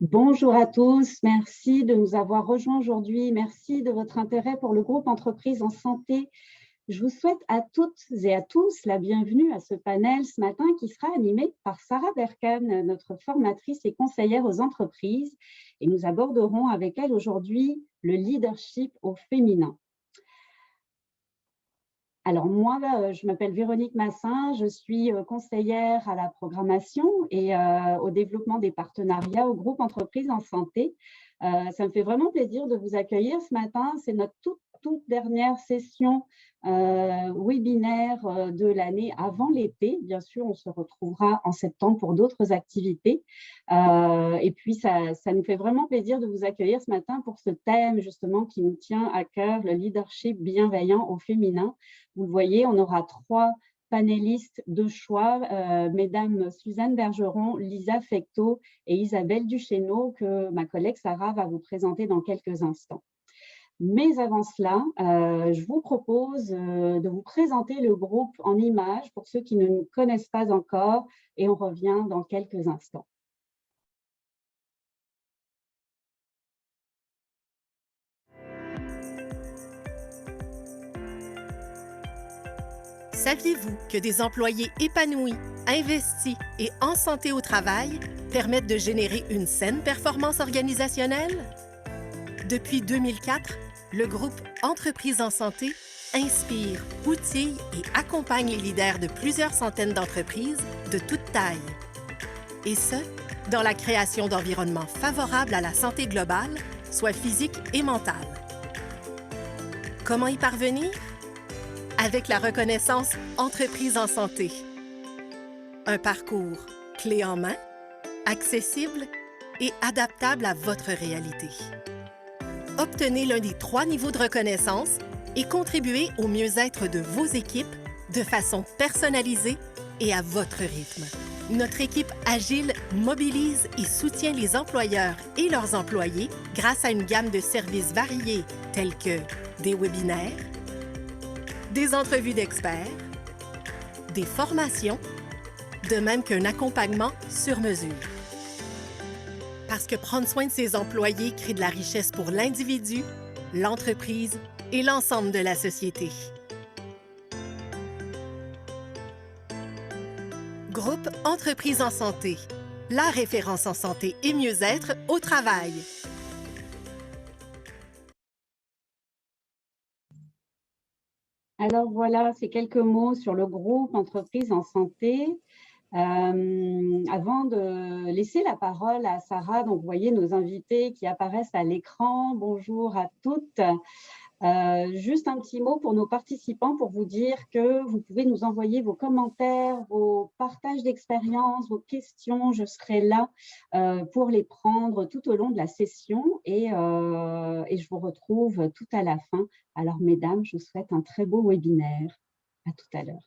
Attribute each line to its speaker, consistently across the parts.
Speaker 1: Bonjour à tous, merci de nous avoir rejoints aujourd'hui. Merci de votre intérêt pour le groupe Entreprises en santé. Je vous souhaite à toutes et à tous la bienvenue à ce panel ce matin qui sera animé par Sarah Berkan, notre formatrice et conseillère aux entreprises. Et nous aborderons avec elle aujourd'hui le leadership au féminin. Alors moi, je m'appelle Véronique Massin, je suis conseillère à la programmation et au développement des partenariats au groupe Entreprises en santé. Ça me fait vraiment plaisir de vous accueillir ce matin. C'est notre toute dernière session webinaire de l'année avant l'été. Bien sûr, on se retrouvera en septembre pour d'autres activités. Et puis, ça nous fait vraiment plaisir de vous accueillir ce matin pour ce thème justement qui nous tient à cœur, le leadership bienveillant au féminin. Vous le voyez, on aura 3 panélistes de choix, mesdames Suzanne Bergeron, Lisa Fecteau et Isabelle Duchesneau, que ma collègue Sarah va vous présenter dans quelques instants. Mais avant cela, je vous propose de vous présenter le groupe en images pour ceux qui ne nous connaissent pas encore, et on revient dans quelques instants.
Speaker 2: Saviez-vous que des employés épanouis, investis et en santé au travail permettent de générer une saine performance organisationnelle? Depuis 2004, le groupe Entreprises en santé inspire, outille et accompagne les leaders de plusieurs centaines d'entreprises de toute taille. Et ce, dans la création d'environnements favorables à la santé globale, soit physique et mentale. Comment y parvenir? Avec la reconnaissance Entreprises en santé. Un parcours clé en main, accessible et adaptable à votre réalité. Obtenez l'un des 3 niveaux de reconnaissance et contribuez au mieux-être de vos équipes de façon personnalisée et à votre rythme. Notre équipe agile mobilise et soutient les employeurs et leurs employés grâce à une gamme de services variés tels que des webinaires, des entrevues d'experts, des formations, de même qu'un accompagnement sur mesure. Parce que prendre soin de ses employés crée de la richesse pour l'individu, l'entreprise et l'ensemble de la société. Groupe Entreprises en santé, la référence en santé et mieux-être au travail.
Speaker 1: Alors voilà, ces quelques mots sur le groupe Entreprises en santé. Avant de laisser la parole à Sarah, donc vous voyez nos invités qui apparaissent à l'écran. Bonjour à toutes. Juste un petit mot pour nos participants pour vous dire que vous pouvez nous envoyer vos commentaires, vos partages d'expériences, vos questions. Je serai là pour les prendre tout au long de la session et je vous retrouve tout à la fin. Alors mesdames, je vous souhaite un très beau webinaire. À tout à l'heure.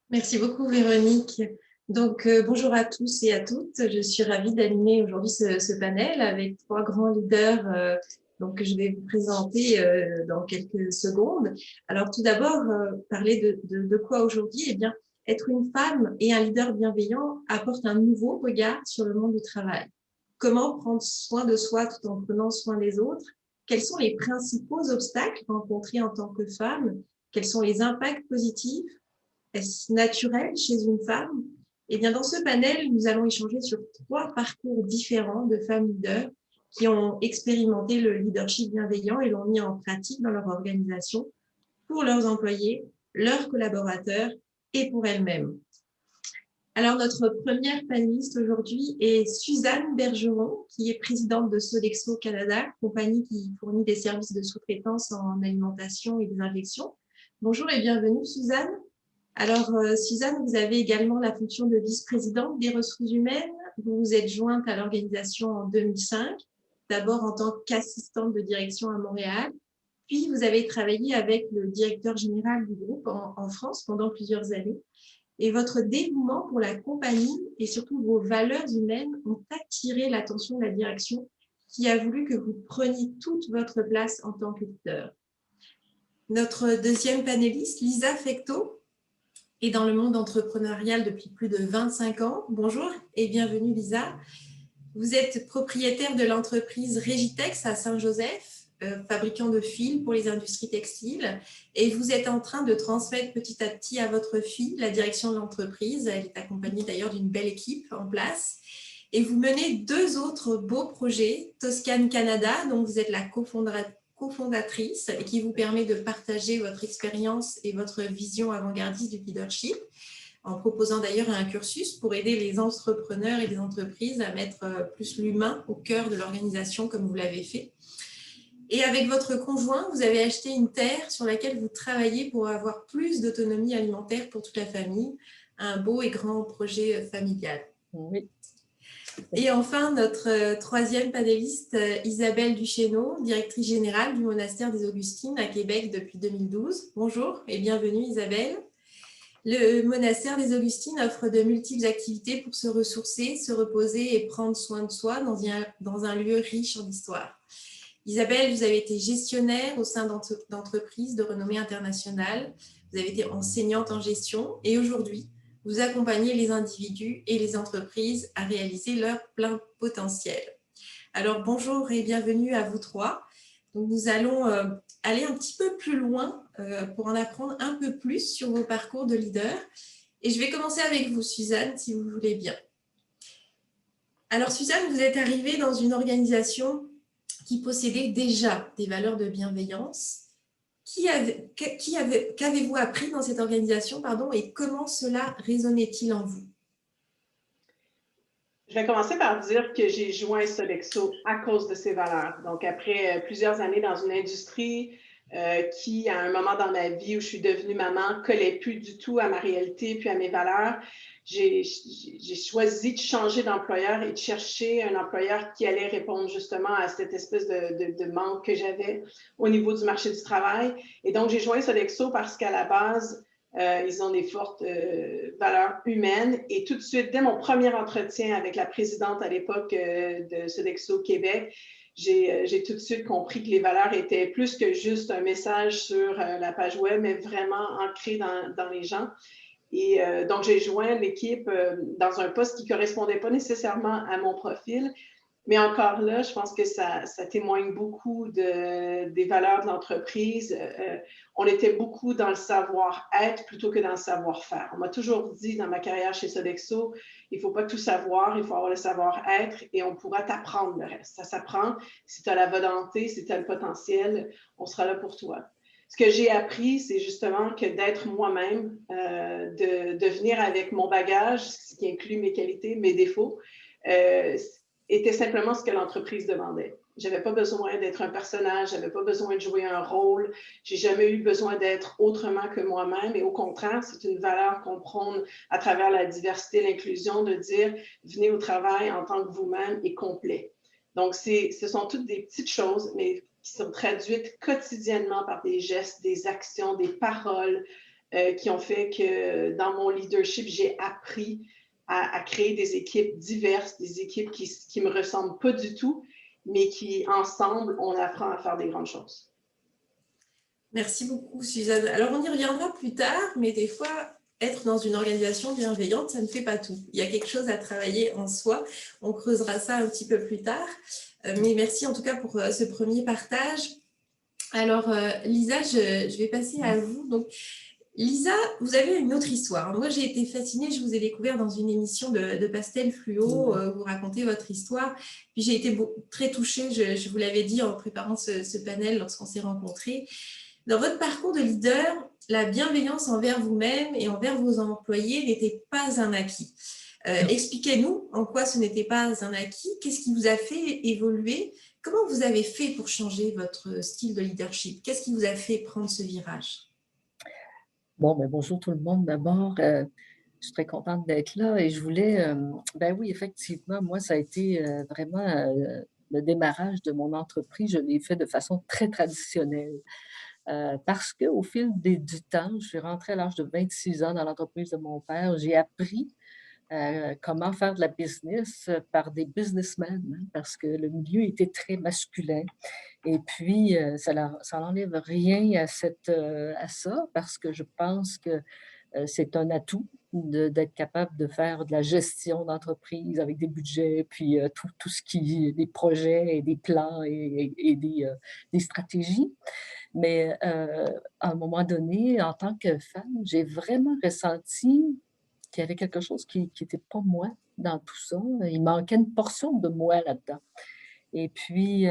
Speaker 3: Merci beaucoup Véronique. Donc bonjour à tous et à toutes. Je suis ravie d'animer aujourd'hui ce panel avec 3 grands leaders donc, que je vais vous présenter dans quelques secondes. Alors tout d'abord, parler de quoi aujourd'hui? Eh bien, être une femme et un leader bienveillant apporte un nouveau regard sur le monde du travail. Comment prendre soin de soi tout en prenant soin des autres? Quels sont les principaux obstacles rencontrés en tant que femme? Quels sont les impacts positifs? Est-ce naturel chez une femme? Eh bien, dans ce panel, nous allons échanger sur 3 parcours différents de femmes leaders qui ont expérimenté le leadership bienveillant et l'ont mis en pratique dans leur organisation pour leurs employés, leurs collaborateurs et pour elles-mêmes. Alors, notre première panéliste aujourd'hui est Suzanne Bergeron, qui est présidente de Sodexo Canada, compagnie qui fournit des services de sous-traitance en alimentation et des injections. Bonjour et bienvenue, Suzanne. Alors, Suzanne, vous avez également la fonction de vice-présidente des ressources humaines. Vous vous êtes jointe à l'organisation en 2005, d'abord en tant qu'assistante de direction à Montréal. Puis, vous avez travaillé avec le directeur général du groupe en France pendant plusieurs années. Et votre dévouement pour la compagnie et surtout vos valeurs humaines ont attiré l'attention de la direction qui a voulu que vous preniez toute votre place en tant que leader. Notre deuxième panéliste, Lisa Fecteau, est dans le monde entrepreneurial depuis plus de 25 ans. Bonjour et bienvenue Lisa. Vous êtes propriétaire de l'entreprise Régitex à Saint-Joseph, fabricant de fils pour les industries textiles, et vous êtes en train de transmettre petit à petit à votre fille la direction de l'entreprise. Elle est accompagnée d'ailleurs d'une belle équipe en place. Et vous menez 2 autres beaux projets, Toscane Canada, dont vous êtes la cofondatrice et qui vous permet de partager votre expérience et votre vision avant-gardiste du leadership, en proposant d'ailleurs un cursus pour aider les entrepreneurs et les entreprises à mettre plus l'humain au cœur de l'organisation comme vous l'avez fait. Et avec votre conjoint, vous avez acheté une terre sur laquelle vous travaillez pour avoir plus d'autonomie alimentaire pour toute la famille, un beau et grand projet familial.
Speaker 4: Oui.
Speaker 3: Et enfin, notre troisième panéliste, Isabelle Duchesneau, directrice générale du monastère des Augustines à Québec depuis 2012. Bonjour et bienvenue Isabelle. Le monastère des Augustines offre de multiples activités pour se ressourcer, se reposer et prendre soin de soi dans un lieu riche en histoire. Isabelle, vous avez été gestionnaire au sein d'entreprises de renommée internationale, vous avez été enseignante en gestion et aujourd'hui, vous accompagnez les individus et les entreprises à réaliser leur plein potentiel. Alors, bonjour et bienvenue à vous trois. Donc, nous allons aller un petit peu plus loin pour en apprendre un peu plus sur vos parcours de leader. Et je vais commencer avec vous, Suzanne, si vous voulez bien. Alors, Suzanne, vous êtes arrivée dans une organisation qui possédait déjà des valeurs de bienveillance. Qu'avez-vous appris dans cette organisation, et comment cela résonnait-il en vous?
Speaker 5: Je vais commencer par dire que j'ai joint Sodexo à cause de ses valeurs. Donc, après plusieurs années dans une industrie qui, à un moment dans ma vie où je suis devenue maman, ne collait plus du tout à ma réalité puis à mes valeurs, j'ai choisi de changer d'employeur et de chercher un employeur qui allait répondre justement à cette espèce de manque que j'avais au niveau du marché du travail. Et donc, j'ai joint Sodexo parce qu'à la base, ils ont des fortes valeurs humaines. Et tout de suite, dès mon premier entretien avec la présidente à l'époque de Sodexo Québec, j'ai tout de suite compris que les valeurs étaient plus que juste un message sur la page web, mais vraiment ancré dans les gens. Et donc, j'ai joint l'équipe dans un poste qui ne correspondait pas nécessairement à mon profil. Mais encore là, je pense que ça témoigne beaucoup des valeurs de l'entreprise. On était beaucoup dans le savoir-être plutôt que dans le savoir-faire. On m'a toujours dit dans ma carrière chez Sodexo, il ne faut pas tout savoir, il faut avoir le savoir-être et on pourra t'apprendre le reste. Ça s'apprend. Si tu as la volonté, si tu as le potentiel, on sera là pour toi. Ce que j'ai appris, c'est justement que d'être moi-même, de venir avec mon bagage, ce qui inclut mes qualités, mes défauts, était simplement ce que l'entreprise demandait. Je n'avais pas besoin d'être un personnage, je n'avais pas besoin de jouer un rôle, j'ai jamais eu besoin d'être autrement que moi-même. Et au contraire, c'est une valeur qu'on prône à travers la diversité et l'inclusion, de dire venez au travail en tant que vous-même et complet. Donc, ce sont toutes des petites choses, mais qui sont traduites quotidiennement par des gestes, des actions, des paroles qui ont fait que dans mon leadership, j'ai appris à créer des équipes diverses, des équipes qui ne me ressemblent pas du tout, mais qui, ensemble, on apprend à faire des grandes choses.
Speaker 3: Merci beaucoup, Suzanne. Alors, on y reviendra plus tard, mais des fois, être dans une organisation bienveillante, ça ne fait pas tout. Il y a quelque chose à travailler en soi. On creusera ça un petit peu plus tard. Mais merci en tout cas pour ce premier partage. Alors, Lisa, je vais passer à vous. Donc, Lisa, vous avez une autre histoire. Moi, j'ai été fascinée. Je vous ai découvert dans une émission de Pastel Fluo. Vous racontez votre histoire. Puis, j'ai été très touchée. Je vous l'avais dit en préparant ce panel lorsqu'on s'est rencontrés. Dans votre parcours de leader, la bienveillance envers vous-même et envers vos employés n'était pas un acquis. Expliquez-nous en quoi ce n'était pas un acquis. Qu'est-ce qui vous a fait évoluer? Comment vous avez fait pour changer votre style de leadership? Qu'est-ce qui vous a fait prendre ce virage?
Speaker 4: Bon, bonjour tout le monde. D'abord, je suis très contente d'être là et je voulais, oui, effectivement, moi, ça a été vraiment le démarrage de mon entreprise. Je l'ai fait de façon très traditionnelle parce qu'au fil du temps, je suis rentrée à l'âge de 26 ans dans l'entreprise de mon père. J'ai appris comment faire de la business par des businessmen, hein, parce que le milieu était très masculin. Et puis, ça n'enlève rien à ça, parce que je pense que c'est un atout d'être capable de faire de la gestion d'entreprise avec des budgets, puis tout ce des projets et des plans et des stratégies. Mais à un moment donné, en tant que femme, j'ai vraiment ressenti qu'il y avait quelque chose qui n'était pas moi dans tout ça. Il manquait une portion de moi là-dedans. Et puis,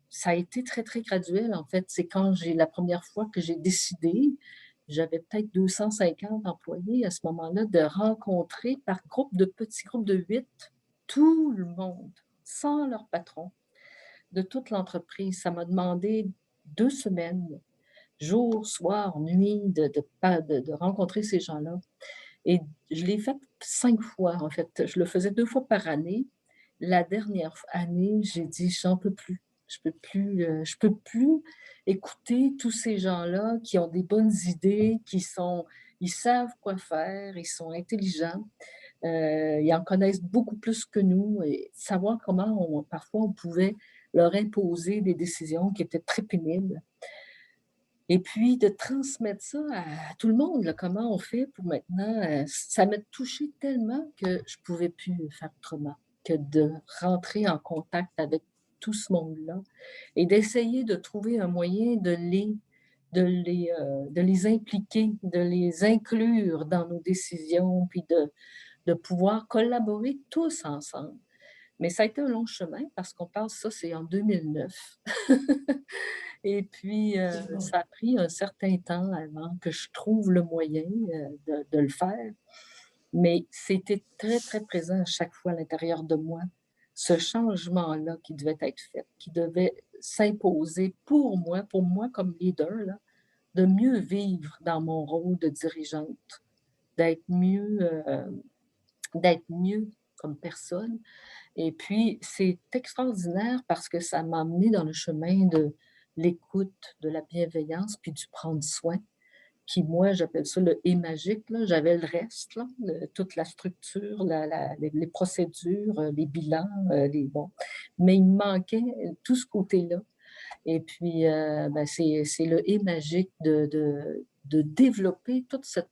Speaker 4: ça a été très, très graduel, en fait. C'est quand la première fois que j'ai décidé, j'avais peut-être 250 employés à ce moment-là, de rencontrer par petits groupes de 8, tout le monde, sans leur patron, de toute l'entreprise. Ça m'a demandé 2 semaines, jour, soir, nuit, de rencontrer ces gens-là. Et je l'ai fait 5 fois, en fait. Je le faisais 2 fois par année. La dernière année, j'ai dit: «J'en peux plus. Je peux plus écouter tous ces gens-là qui ont des bonnes idées, ils savent quoi faire, ils sont intelligents, ils en connaissent beaucoup plus que nous» et savoir comment parfois on pouvait leur imposer des décisions qui étaient très pénibles. Et puis de transmettre ça à tout le monde, là, comment on fait pour maintenant, ça m'a touchée tellement que je pouvais plus faire autrement que de rentrer en contact avec tout ce monde-là et d'essayer de trouver un moyen de les impliquer, de les inclure dans nos décisions, puis de pouvoir collaborer tous ensemble. Mais ça a été un long chemin parce qu'on parle ça, c'est en 2009. Et puis, ça a pris un certain temps avant que je trouve le moyen, de le faire. Mais c'était très, très présent à chaque fois à l'intérieur de moi, ce changement-là qui devait être fait, qui devait s'imposer pour moi comme leader, là, de mieux vivre dans mon rôle de dirigeante, d'être mieux, d'être mieux comme personne. Et puis, c'est extraordinaire parce que ça m'a amené dans le chemin de l'écoute, de la bienveillance, puis du prendre soin, qui, moi, j'appelle ça le et magique, là. J'avais le reste, là, toute la structure, les procédures, les bilans, bon. Mais il me manquait tout ce côté-là. Et puis, ben, c'est le et magique de développer toute cette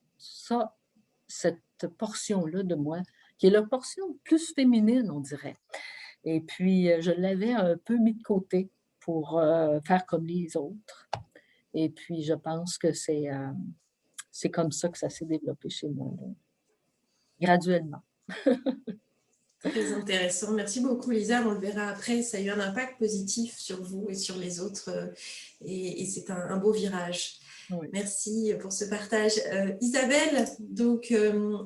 Speaker 4: portion-là de moi, qui est la portion plus féminine, on dirait. Et puis, je l'avais un peu mis de côté pour faire comme les autres. Et puis, je pense que c'est comme ça que ça s'est développé chez moi, là, graduellement.
Speaker 3: Très intéressant. Merci beaucoup, Lisa. On le verra après. Ça a eu un impact positif sur vous et sur les autres. Et c'est un beau virage. Oui. Merci pour ce partage. Isabelle, donc,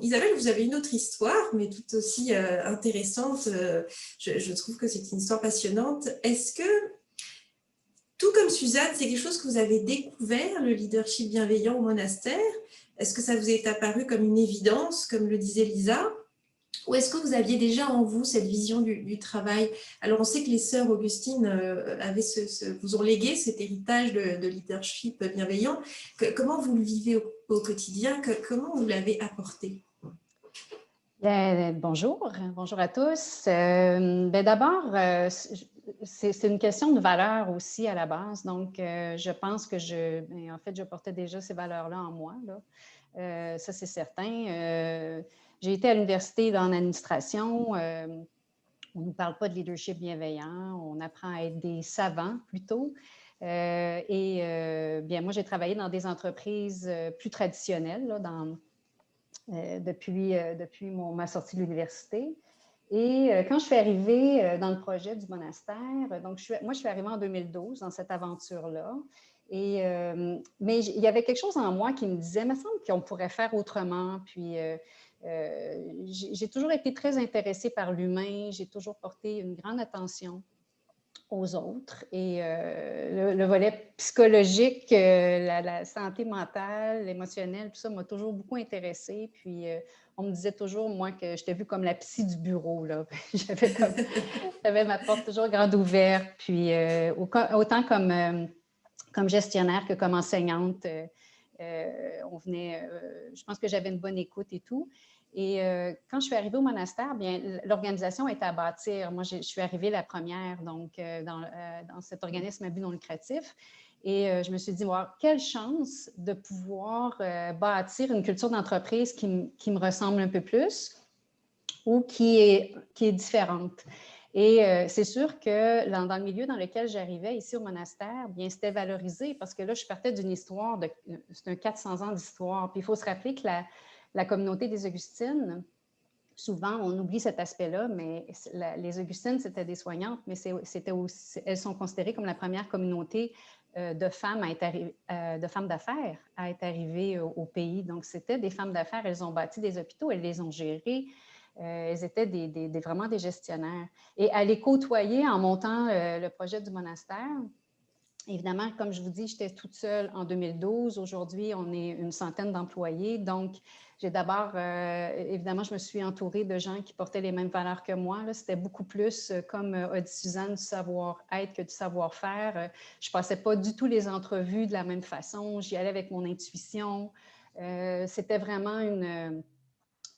Speaker 3: Isabelle, vous avez une autre histoire, mais tout aussi intéressante. Je trouve que c'est une histoire passionnante. Est-ce que, tout comme Suzanne, c'est quelque chose que vous avez découvert, le leadership bienveillant au monastère? Est-ce que ça vous est apparu comme une évidence, comme le disait Lisa? Ou est-ce que vous aviez déjà en vous cette vision du travail? Alors, on sait que les sœurs Augustine vous ont légué cet héritage de leadership bienveillant. Comment vous le vivez au quotidien? Comment vous l'avez apporté?
Speaker 6: Bonjour à tous. D'abord, c'est une question de valeur aussi à la base. Donc, je pense que en fait, je portais déjà ces valeurs-là en moi, là. Ça, c'est certain. J'ai été à l'université en administration. On ne nous parle pas de leadership bienveillant. On apprend à être des savants plutôt. Bien, moi, j'ai travaillé dans des entreprises plus traditionnelles là, depuis ma sortie de l'université. Et quand je suis arrivée dans le projet du monastère, donc moi, je suis arrivée en 2012 dans cette aventure-là. Mais il y avait quelque chose en moi qui me disait, il me semble qu'on pourrait faire autrement. Puis, j'ai toujours été très intéressée par l'humain. J'ai toujours porté une grande attention aux autres. Et le volet psychologique, la santé mentale, émotionnelle, tout ça m'a toujours beaucoup intéressée. Puis, on me disait toujours, moi, que j'étais vue comme la psy du bureau, là. J'avais ma porte toujours grande ouverte. Puis, autant comme gestionnaire que comme enseignante, je pense que j'avais une bonne écoute et tout. Et quand je suis arrivée au monastère, bien, l'organisation était à bâtir. Moi, je suis arrivée la première donc, dans cet organisme à but non lucratif. Et je me suis dit, wow, quelle chance de pouvoir bâtir une culture d'entreprise qui me ressemble un peu plus ou qui est différente. Et c'est sûr que dans le milieu dans lequel j'arrivais, ici au monastère, bien, c'était valorisé parce que là, je partais d'une histoire, c'est un 400 ans d'histoire. Puis il faut se rappeler que la communauté des Augustines, souvent, on oublie cet aspect-là, mais les Augustines, c'était des soignantes, mais elles sont considérées comme la première communauté de femmes d'affaires à être arrivées au pays. Donc, c'était des femmes d'affaires. Elles ont bâti des hôpitaux, elles les ont gérés. Elles étaient vraiment des gestionnaires. Et à les côtoyer en montant le projet du monastère, évidemment, comme je vous dis, j'étais toute seule en 2012. Aujourd'hui, on est une centaine d'employés. Donc, j'ai d'abord, évidemment, je me suis entourée de gens qui portaient les mêmes valeurs que moi. C'était beaucoup plus, comme a dit Suzanne, du savoir-être que du savoir-faire. Je ne passais pas du tout les entrevues de la même façon. J'y allais avec mon intuition. C'était vraiment une...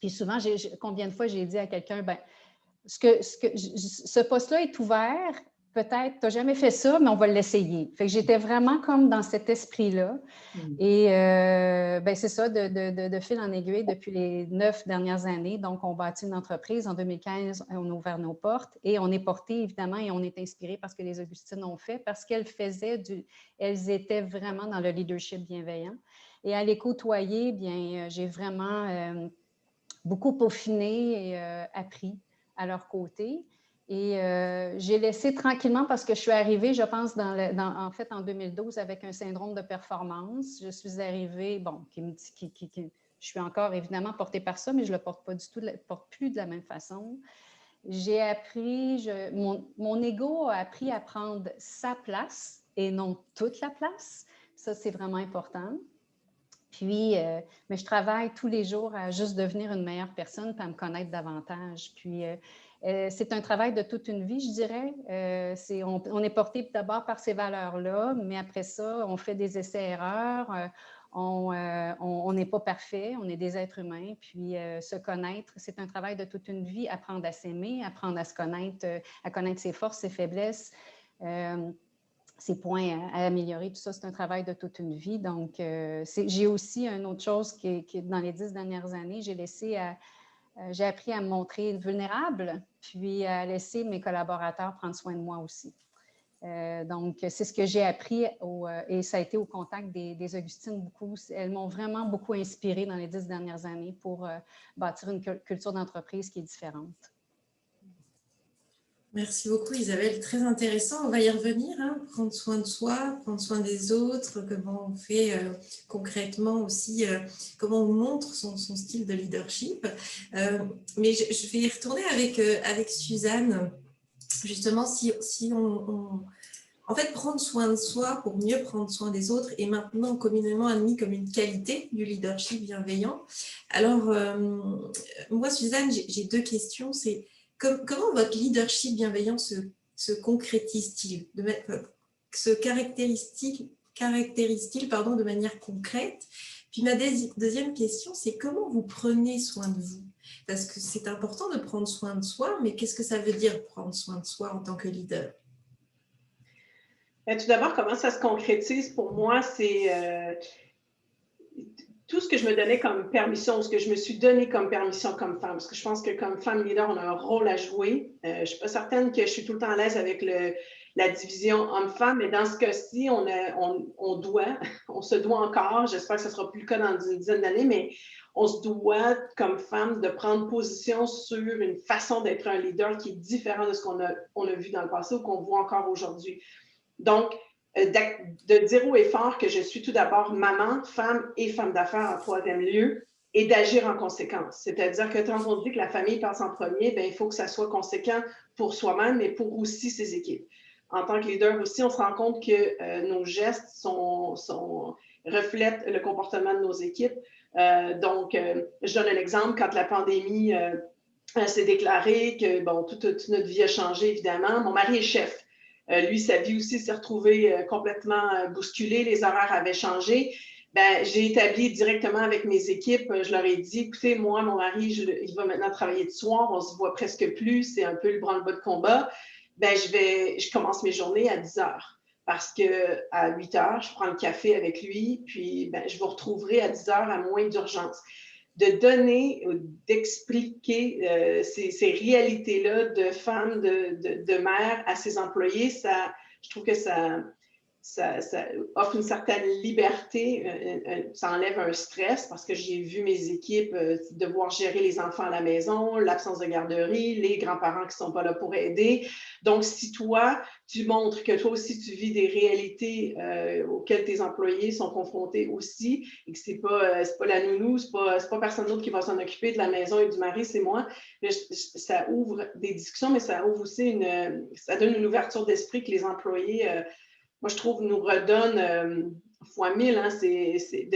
Speaker 6: Puis souvent, combien de fois j'ai dit à quelqu'un, ben, ce poste-là est ouvert, peut-être, tu n'as jamais fait ça, mais on va l'essayer. Fait que j'étais vraiment comme dans cet esprit-là. Et ben, c'est ça, de fil en aiguille depuis les 9 dernières années. Donc, on bâtit une entreprise. En 2015, on a ouvert nos portes et on est porté, évidemment, et on est inspiré par ce que les Augustines ont fait, parce qu'elles étaient vraiment dans le leadership bienveillant. Et à les côtoyer, bien, j'ai vraiment beaucoup peaufiné et appris à leur côté. Et j'ai laissé tranquillement parce que je suis arrivée, je pense, en fait, en 2012 avec un syndrome de performance. Je suis arrivée, bon, je suis encore évidemment portée par ça, mais je ne le porte pas du tout, porte plus de la même façon. J'ai appris, mon ego a appris à prendre sa place et non toute la place. Ça, c'est vraiment important. Puis, mais je travaille tous les jours à juste devenir une meilleure personne et à me connaître davantage. Puis, c'est un travail de toute une vie, je dirais. On est porté d'abord par ces valeurs-là, mais après ça, on fait des essais-erreurs. On n'est pas parfait, on est des êtres humains. Puis, se connaître, c'est un travail de toute une vie. Apprendre à s'aimer, apprendre à se connaître, à connaître ses forces, ses faiblesses. Ses points à améliorer, tout ça, c'est un travail de toute une vie. Donc, j'ai aussi une autre chose qui dans les 10 dernières années, j'ai appris à me montrer vulnérable, puis à laisser mes collaborateurs prendre soin de moi aussi. Donc, c'est ce que j'ai appris et ça a été au contact des Augustines beaucoup. Elles m'ont vraiment beaucoup inspirée dans les 10 dernières années pour bâtir une culture d'entreprise qui est différente.
Speaker 3: Merci beaucoup Isabelle, très intéressant. On va y revenir, hein. Prendre soin de soi, prendre soin des autres, comment on fait concrètement aussi, comment on montre son style de leadership. Mais je vais y retourner avec Suzanne. Justement, si on en fait, prendre soin de soi pour mieux prendre soin des autres est maintenant communément admis comme une qualité du leadership bienveillant. Alors, moi Suzanne, j'ai 2 questions. C'est comment votre leadership bienveillant se concrétise-t-il, se caractérise-t-il de manière concrète? Puis ma deuxième question, c'est comment vous prenez soin de vous? Parce que c'est important de prendre soin de soi, mais qu'est-ce que ça veut dire prendre soin de soi en tant que leader?
Speaker 5: Tout d'abord, comment ça se concrétise pour moi, c'est tout ce que je me donnais comme permission, ce que je me suis donné comme permission comme femme, parce que je pense que comme femme leader, on a un rôle à jouer. Je ne suis pas certaine que je suis tout le temps à l'aise avec la division homme-femme, mais dans ce cas-ci, on se doit encore, j'espère que ce ne sera plus le cas dans une dizaine d'années, mais on se doit comme femme de prendre position sur une façon d'être un leader qui est différente de ce qu'on a vu dans le passé ou qu'on voit encore aujourd'hui. Donc, de dire haut et fort que je suis tout d'abord maman, femme et femme d'affaires en 3e lieu et d'agir en conséquence. C'est-à-dire que quand on dit que la famille passe en premier, bien, il faut que ça soit conséquent pour soi-même, mais pour aussi ses équipes. En tant que leader aussi, on se rend compte que nos gestes reflètent le comportement de nos équipes. Donc, je donne un exemple. Quand la pandémie s'est déclarée, que bon, toute notre vie a changé, évidemment. Mon mari est chef. Lui, sa vie aussi s'est retrouvée complètement bousculée. Les horaires avaient changé. Ben, j'ai établi directement avec mes équipes, je leur ai dit, écoutez, moi, mon mari, il va maintenant travailler de soir, on se voit presque plus, c'est un peu le branle-bas de combat. Ben, je commence mes journées à 10 heures. parce qu'à 8 heures, je prends le café avec lui, puis ben, je vous retrouverai à 10 heures à moins d'urgence. De donner, d'expliquer ces réalités-là de femmes, de mères à ses employés, ça, je trouve que ça offre une certaine liberté, ça enlève un stress parce que j'ai vu mes équipes devoir gérer les enfants à la maison, l'absence de garderie, les grands-parents qui ne sont pas là pour aider. Donc, si toi, tu montres que toi aussi, tu vis des réalités auxquelles tes employés sont confrontés aussi et que ce n'est pas la nounou, ce n'est pas personne d'autre qui va s'en occuper de la maison et du mari, c'est moi, mais ça ouvre des discussions, mais ça ouvre aussi ça donne une ouverture d'esprit que les employés moi, je trouve, nous redonne fois 1000, hein, c'est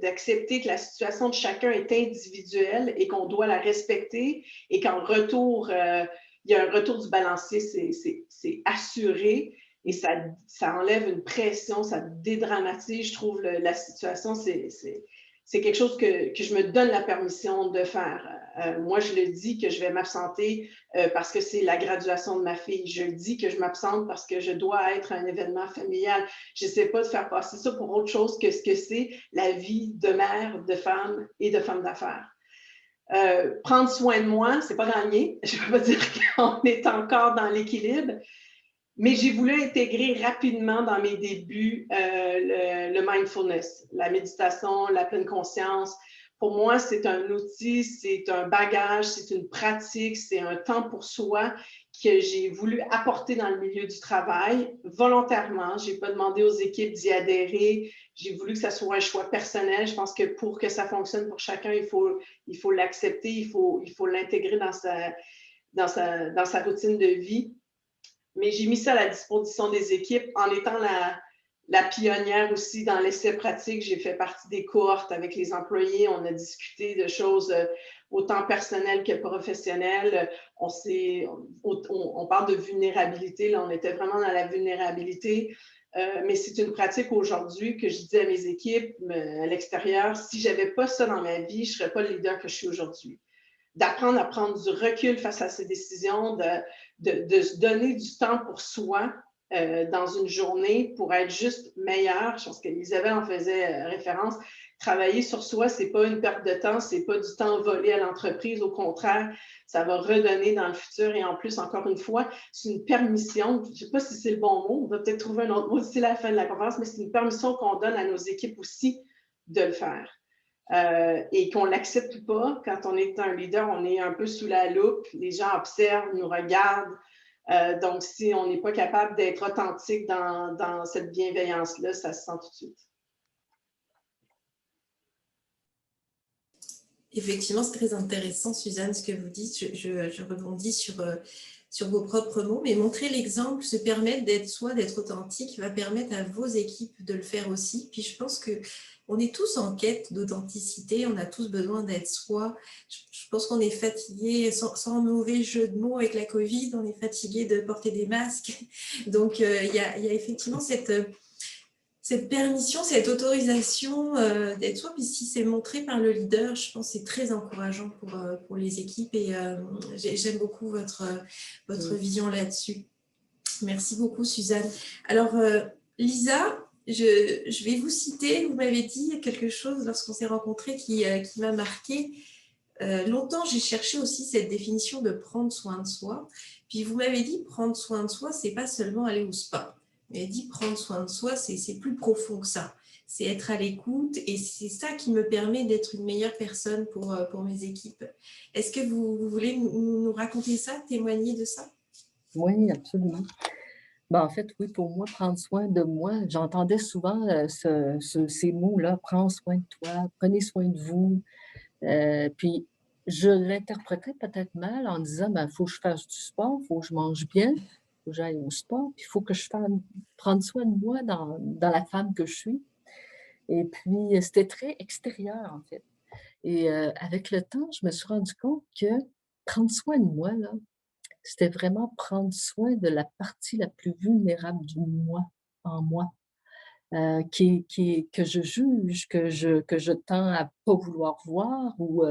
Speaker 5: d'accepter que la situation de chacun est individuelle et qu'on doit la respecter et qu'en retour, il y a un retour du balancier, c'est assuré et ça enlève une pression, ça dédramatise, je trouve, la situation, c'est quelque chose que je me donne la permission de faire. Moi, je le dis que je vais m'absenter parce que c'est la graduation de ma fille. Je le dis que je m'absente parce que je dois être à un événement familial. Je n'essaie pas de faire passer ça pour autre chose que ce que c'est la vie de mère, de femme et de femme d'affaires. Prendre soin de moi, ce n'est pas gagné. Je ne veux pas dire qu'on est encore dans l'équilibre, mais j'ai voulu intégrer rapidement dans mes débuts le mindfulness, la méditation, la pleine conscience. Pour moi, c'est un outil, c'est un bagage, c'est une pratique, c'est un temps pour soi que j'ai voulu apporter dans le milieu du travail volontairement. Je n'ai pas demandé aux équipes d'y adhérer. J'ai voulu que ça soit un choix personnel. Je pense que pour que ça fonctionne pour chacun, il faut l'accepter, il faut l'intégrer dans sa routine de vie. Mais j'ai mis ça à la disposition des équipes en étant la pionnière aussi dans l'essai pratique. J'ai fait partie des cohortes avec les employés. On a discuté de choses autant personnelles que professionnelles. On parle de vulnérabilité. Là, on était vraiment dans la vulnérabilité. Mais c'est une pratique aujourd'hui que je dis à mes équipes à l'extérieur, si je n'avais pas ça dans ma vie, je ne serais pas le leader que je suis aujourd'hui. D'apprendre à prendre du recul face à ces décisions, de se donner du temps pour soi dans une journée pour être juste meilleur. Je pense qu'Isabelle en faisait référence. Travailler sur soi, ce n'est pas une perte de temps, ce n'est pas du temps volé à l'entreprise. Au contraire, ça va redonner dans le futur. Et en plus, encore une fois, c'est une permission. Je ne sais pas si c'est le bon mot. On va peut-être trouver un autre mot d'ici la fin de la conférence, mais c'est une permission qu'on donne à nos équipes aussi de le faire. Et qu'on l'accepte ou pas, quand on est un leader, on est un peu sous la loupe, les gens observent, nous regardent. Donc, si on n'est pas capable d'être authentique dans cette bienveillance-là, ça se sent tout de suite.
Speaker 3: Effectivement, c'est très intéressant, Suzanne, ce que vous dites. Je rebondis sur vos propres mots, mais montrer l'exemple, se permettre d'être soi, d'être authentique, va permettre à vos équipes de le faire aussi. Puis je pense qu'on est tous en quête d'authenticité, on a tous besoin d'être soi. Je pense qu'on est fatigué, sans mauvais jeu de mots avec la Covid, on est fatigué de porter des masques. Donc, il y a effectivement cette permission, cette autorisation d'être soi, puis si c'est montré par le leader, je pense que c'est très encourageant pour les équipes et j'aime beaucoup votre vision là-dessus. Merci beaucoup, Suzanne. Alors, Lisa, je vais vous citer, vous m'avez dit quelque chose lorsqu'on s'est rencontrés qui m'a marqué. Longtemps, j'ai cherché aussi cette définition de prendre soin de soi, puis vous m'avez dit prendre soin de soi, c'est pas seulement aller au spa. Mais dit prendre soin de soi, c'est plus profond que ça. C'est être à l'écoute et c'est ça qui me permet d'être une meilleure personne pour mes équipes. Est-ce que vous voulez nous raconter ça, témoigner de ça?
Speaker 4: Oui, absolument. Ben, en fait, oui, pour moi, prendre soin de moi, j'entendais souvent ces mots-là, prends soin de toi, prenez soin de vous. Puis, je l'interprétais peut-être mal en disant, il faut que je fasse du sport, il faut que je mange bien, faut que j'aille au sport, puis il faut que je prenne soin de moi dans la femme que je suis. Et puis, c'était très extérieur, en fait. Et avec le temps, je me suis rendu compte que prendre soin de moi, là, c'était vraiment prendre soin de la partie la plus vulnérable du moi, en moi, que je juge, que je tends à pas vouloir voir ou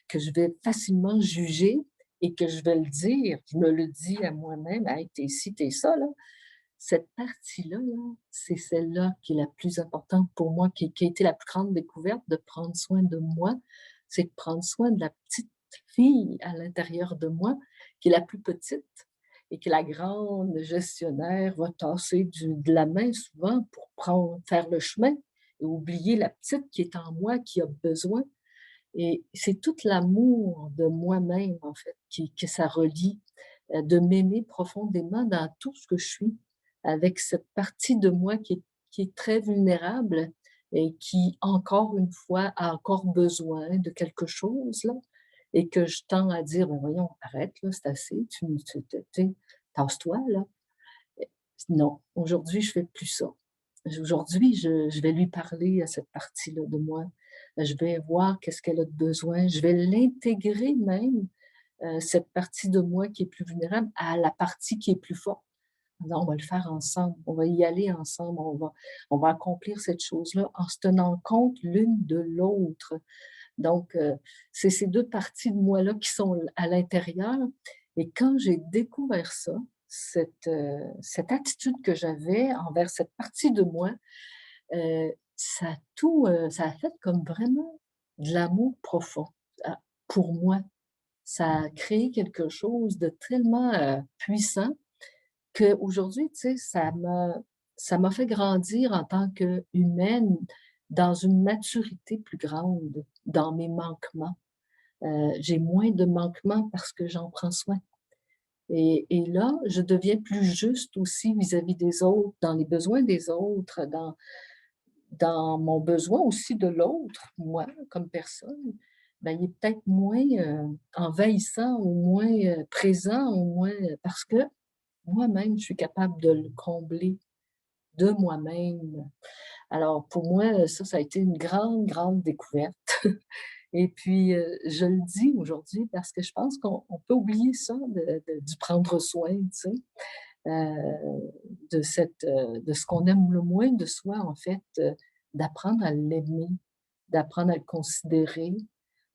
Speaker 4: que je vais facilement juger et que je vais le dire. Je me le dis à moi-même, hey, t'es ci, t'es ça, là. cette partie-là, là, c'est celle-là qui est la plus importante pour moi, qui a été la plus grande découverte de prendre soin de moi, c'est de prendre soin de la petite fille à l'intérieur de moi, qui est la plus petite et que la grande gestionnaire va tasser de la main souvent pour faire le chemin et oublier la petite qui est en moi, qui a besoin. Et c'est tout l'amour de moi-même, en fait, que ça relie, de m'aimer profondément dans tout ce que je suis, avec cette partie de moi qui est très vulnérable et qui, encore une fois, a encore besoin de quelque chose, là, et que je tends à dire: «Ben voyons, arrête, là, c'est assez, tasse-toi, là». Non, aujourd'hui, je fais plus ça. Aujourd'hui, je vais lui parler à cette partie-là de moi. Je vais voir qu'est-ce qu'elle a de besoin. Je vais l'intégrer même, cette partie de moi qui est plus vulnérable, à la partie qui est plus forte. Non, on va le faire ensemble, on va y aller ensemble, on va accomplir cette chose-là en se tenant compte l'une de l'autre. Donc, c'est ces 2 parties de moi-là qui sont à l'intérieur et quand j'ai découvert ça, cette attitude que j'avais envers cette partie de moi, ça a fait comme vraiment de l'amour profond, a pour moi. Ça a créé quelque chose de tellement, puissant qu'aujourd'hui, tu sais, ça m'a fait grandir en tant qu'humaine dans une maturité plus grande dans mes manquements. J'ai moins de manquements parce que j'en prends soin et là, je deviens plus juste aussi vis-à-vis des autres, dans les besoins des autres, dans mon besoin aussi de l'autre, moi, comme personne. Ben, il est peut-être moins, envahissant ou moins, présent ou moins parce que moi-même, je suis capable de le combler de moi-même. Alors pour moi, ça a été une grande, grande découverte et puis, je le dis aujourd'hui parce que je pense qu'on peut oublier ça du prendre soin, tu sais, de ce qu'on aime le moins de soi, en fait, d'apprendre à l'aimer, d'apprendre à le considérer,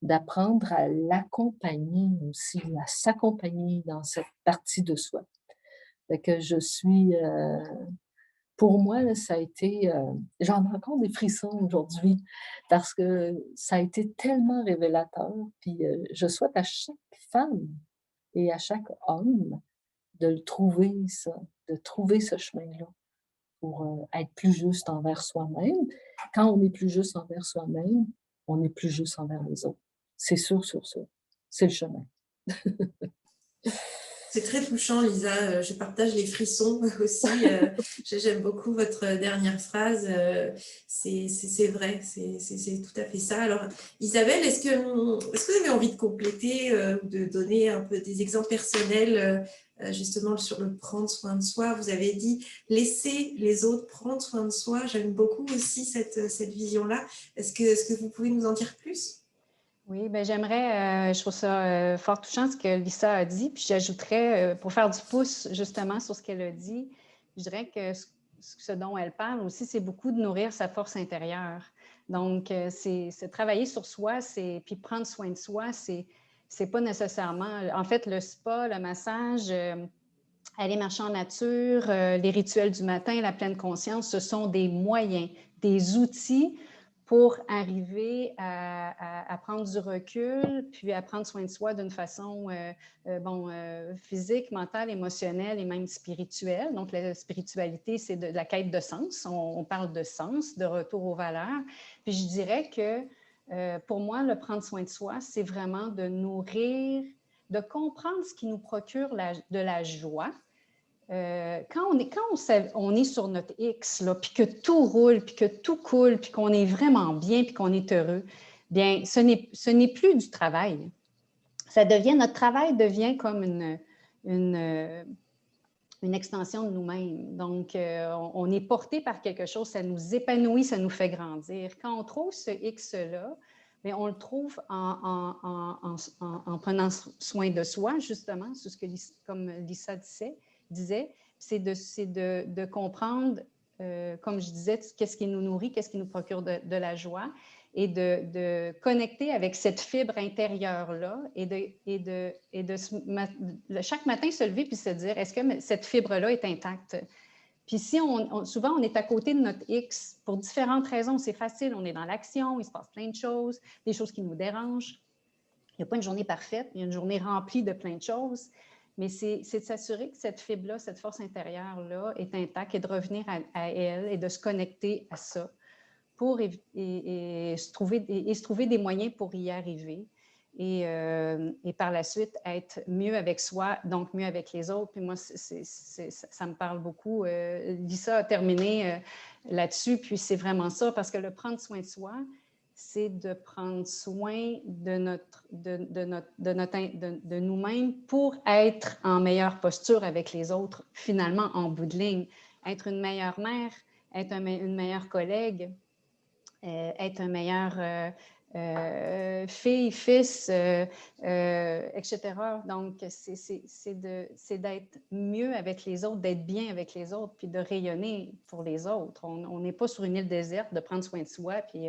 Speaker 4: d'apprendre à l'accompagner aussi, à s'accompagner dans cette partie de soi. Fait que je suis, pour moi, là, ça a été, j'en ai encore des frissons aujourd'hui parce que ça a été tellement révélateur. Puis, je souhaite à chaque femme et à chaque homme de le trouver ça, de trouver ce chemin-là pour, être plus juste envers soi-même. Quand on est plus juste envers soi-même, on est plus juste envers les autres. C'est sûr sur ça. C'est le chemin.
Speaker 3: C'est très touchant, Lisa. Je partage les frissons aussi. J'aime beaucoup votre dernière phrase. C'est vrai, c'est tout à fait ça. Alors, Isabelle, est-ce que vous avez envie de compléter ou de donner un peu des exemples personnels justement sur le prendre soin de soi? Vous avez dit laisser les autres prendre soin de soi. J'aime beaucoup aussi cette vision-là. Est-ce que vous pouvez nous en dire plus?
Speaker 6: Oui, bien, j'aimerais, je trouve ça fort touchant ce que Lisa a dit, puis j'ajouterais, pour faire du pouce justement sur ce qu'elle a dit, je dirais que ce dont elle parle aussi, c'est beaucoup de nourrir sa force intérieure. Donc, c'est travailler sur soi, puis prendre soin de soi, c'est pas nécessairement, en fait, le spa, le massage, aller marcher en nature, les rituels du matin, la pleine conscience, ce sont des moyens, des outils pour arriver à prendre du recul, puis à prendre soin de soi d'une façon physique, mentale, émotionnelle et même spirituelle. Donc, la spiritualité, c'est de la quête de sens. On parle de sens, de retour aux valeurs. Puis je dirais que pour moi, le prendre soin de soi, c'est vraiment de nourrir, de comprendre ce qui nous procure de la joie. Quand on est sur notre X, là, puis que tout roule, puis que tout coule, puis qu'on est vraiment bien, puis qu'on est heureux, bien, ce n'est plus du travail. Notre travail devient comme une extension de nous-mêmes. Donc, on est porté par quelque chose, ça nous épanouit, ça nous fait grandir. Quand on trouve ce X-là, bien, on le trouve en prenant soin de soi, justement, c'est ce que, comme Lisa disait, c'est de comprendre, comme je disais, qu'est-ce qui nous nourrit, qu'est-ce qui nous procure de la joie et de connecter avec cette fibre intérieure-là chaque matin se lever puis se dire, est-ce que cette fibre-là est intacte? Puis si souvent, on est à côté de notre X pour différentes raisons. C'est facile, on est dans l'action, il se passe plein de choses, des choses qui nous dérangent. Il n'y a pas une journée parfaite, il y a une journée remplie de plein de choses. Mais c'est de s'assurer que cette fibre-là, cette force intérieure-là est intacte et de revenir à elle et de se connecter à ça pour se trouver des moyens pour y arriver. Et par la suite, être mieux avec soi, donc mieux avec les autres. Puis moi, ça me parle beaucoup. Lisa a terminé là-dessus, puis c'est vraiment ça, parce que le prendre soin de soi, c'est de prendre soin de nous-mêmes pour être en meilleure posture avec les autres, finalement, en bout de ligne. Être une meilleure mère, être une meilleure collègue, être un meilleur fille, fils, etc. Donc, c'est d'être mieux avec les autres, d'être bien avec les autres, puis de rayonner pour les autres. On n'est pas sur une île déserte, de prendre soin de soi, puis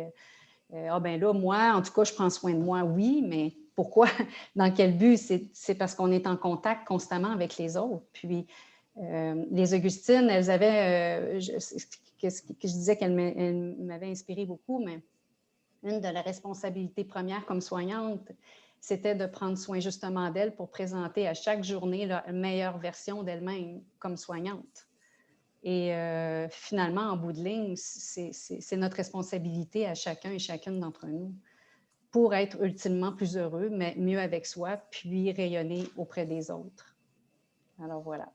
Speaker 6: ah ben là, moi, en tout cas, je prends soin de moi, oui, mais pourquoi? Dans quel but? C'est parce qu'on est en contact constamment avec les autres. Puis, les Augustines, elles avaient, que je disais qu'elles m'avaient inspiré beaucoup, mais une de leurs responsabilités premières comme soignante, c'était de prendre soin justement d'elles pour présenter à chaque journée la meilleure version d'elle-même comme soignante. Et finalement, en bout de ligne, c'est notre responsabilité à chacun et chacune d'entre nous pour être ultimement plus heureux, mais mieux avec soi, puis rayonner auprès des autres. Alors voilà.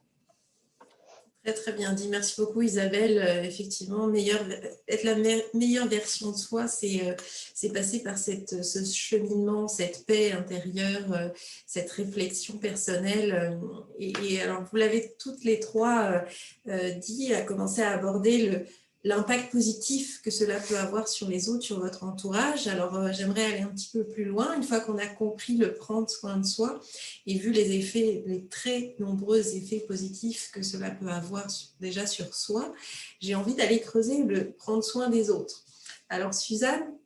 Speaker 3: Très, très bien dit. Merci beaucoup, Isabelle. Effectivement, être la meilleure version de soi, c'est passer par ce cheminement, cette paix intérieure, cette réflexion personnelle. Et alors, vous l'avez toutes les trois dit, à commencer à aborder l'impact positif que cela peut avoir sur les autres, sur votre entourage. Alors, j'aimerais aller un petit peu plus loin. Une fois qu'on a compris le prendre soin de soi et vu les très nombreux effets positifs que cela peut avoir déjà sur soi, j'ai envie d'aller creuser le prendre soin des autres. Alors, Suzanne,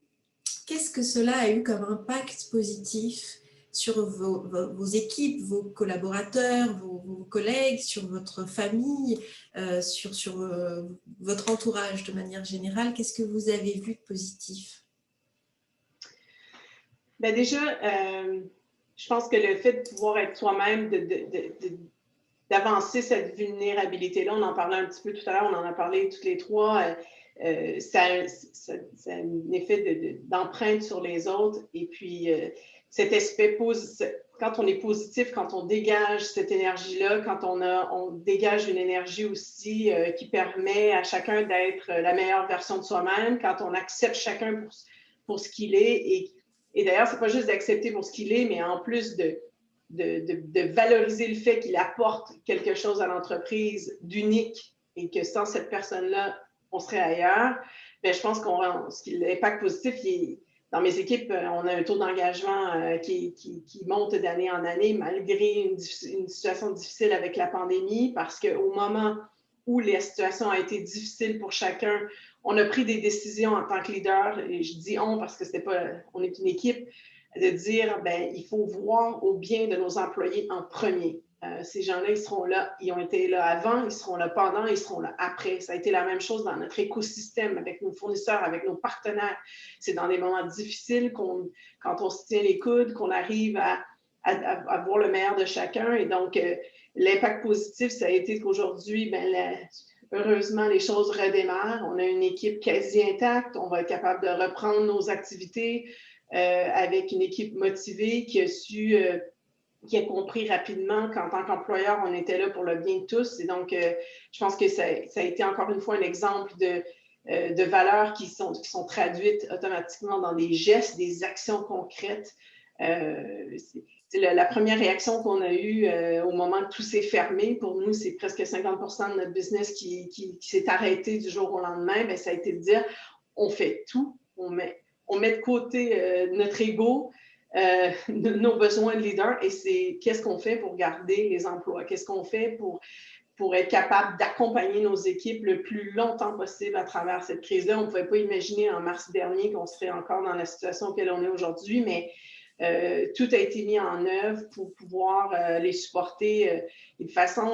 Speaker 3: qu'est-ce que cela a eu comme impact positif sur vos équipes, vos collaborateurs, vos collègues, sur votre famille, sur votre entourage de manière générale? Qu'est-ce que vous avez vu de positif?
Speaker 5: Ben déjà, je pense que le fait de pouvoir être soi-même, d'avancer cette vulnérabilité-là, on en parlait un petit peu tout à l'heure, on en a parlé toutes les trois, ça a un effet d'empreinte sur les autres. Et puis, cet aspect positif, quand on est positif, quand on dégage cette énergie-là, quand on dégage une énergie aussi qui permet à chacun d'être la meilleure version de soi-même, quand on accepte chacun pour ce qu'il est. Et d'ailleurs, ce n'est pas juste d'accepter pour ce qu'il est, mais en plus de valoriser le fait qu'il apporte quelque chose à l'entreprise d'unique et que sans cette personne-là, on serait ailleurs. Bien, je pense que l'impact positif, dans mes équipes, on a un taux d'engagement qui monte d'année en année, malgré une situation difficile avec la pandémie, parce qu'au moment où la situation a été difficile pour chacun, on a pris des décisions en tant que leader, et je dis on parce que on est une équipe, de dire, ben, il faut voir au bien de nos employés en premier. Ces gens-là, ils seront là, ils ont été là avant, ils seront là pendant, ils seront là après. Ça a été la même chose dans notre écosystème, avec nos fournisseurs, avec nos partenaires. C'est dans des moments difficiles quand on se tient les coudes, qu'on arrive à voir le meilleur de chacun. Et donc, l'impact positif, ça a été qu'aujourd'hui, heureusement, les choses redémarrent. On a une équipe quasi intacte. On va être capable de reprendre nos activités avec une équipe motivée qui a compris rapidement qu'en tant qu'employeur, on était là pour le bien de tous. Et donc, je pense que ça a été encore une fois un exemple de valeurs qui sont traduites automatiquement dans des gestes, des actions concrètes. La première réaction qu'on a eue au moment que tout s'est fermé, pour nous, c'est presque 50% de notre business qui s'est arrêté du jour au lendemain. Bien, ça a été de dire, on fait tout, on met de côté notre ego, nos besoins de leader, et c'est qu'est-ce qu'on fait pour garder les emplois, qu'est-ce qu'on fait pour être capable d'accompagner nos équipes le plus longtemps possible à travers cette crise-là. On ne pouvait pas imaginer en mars dernier qu'on serait encore dans la situation auquel on est aujourd'hui, mais tout a été mis en œuvre pour pouvoir les supporter de façon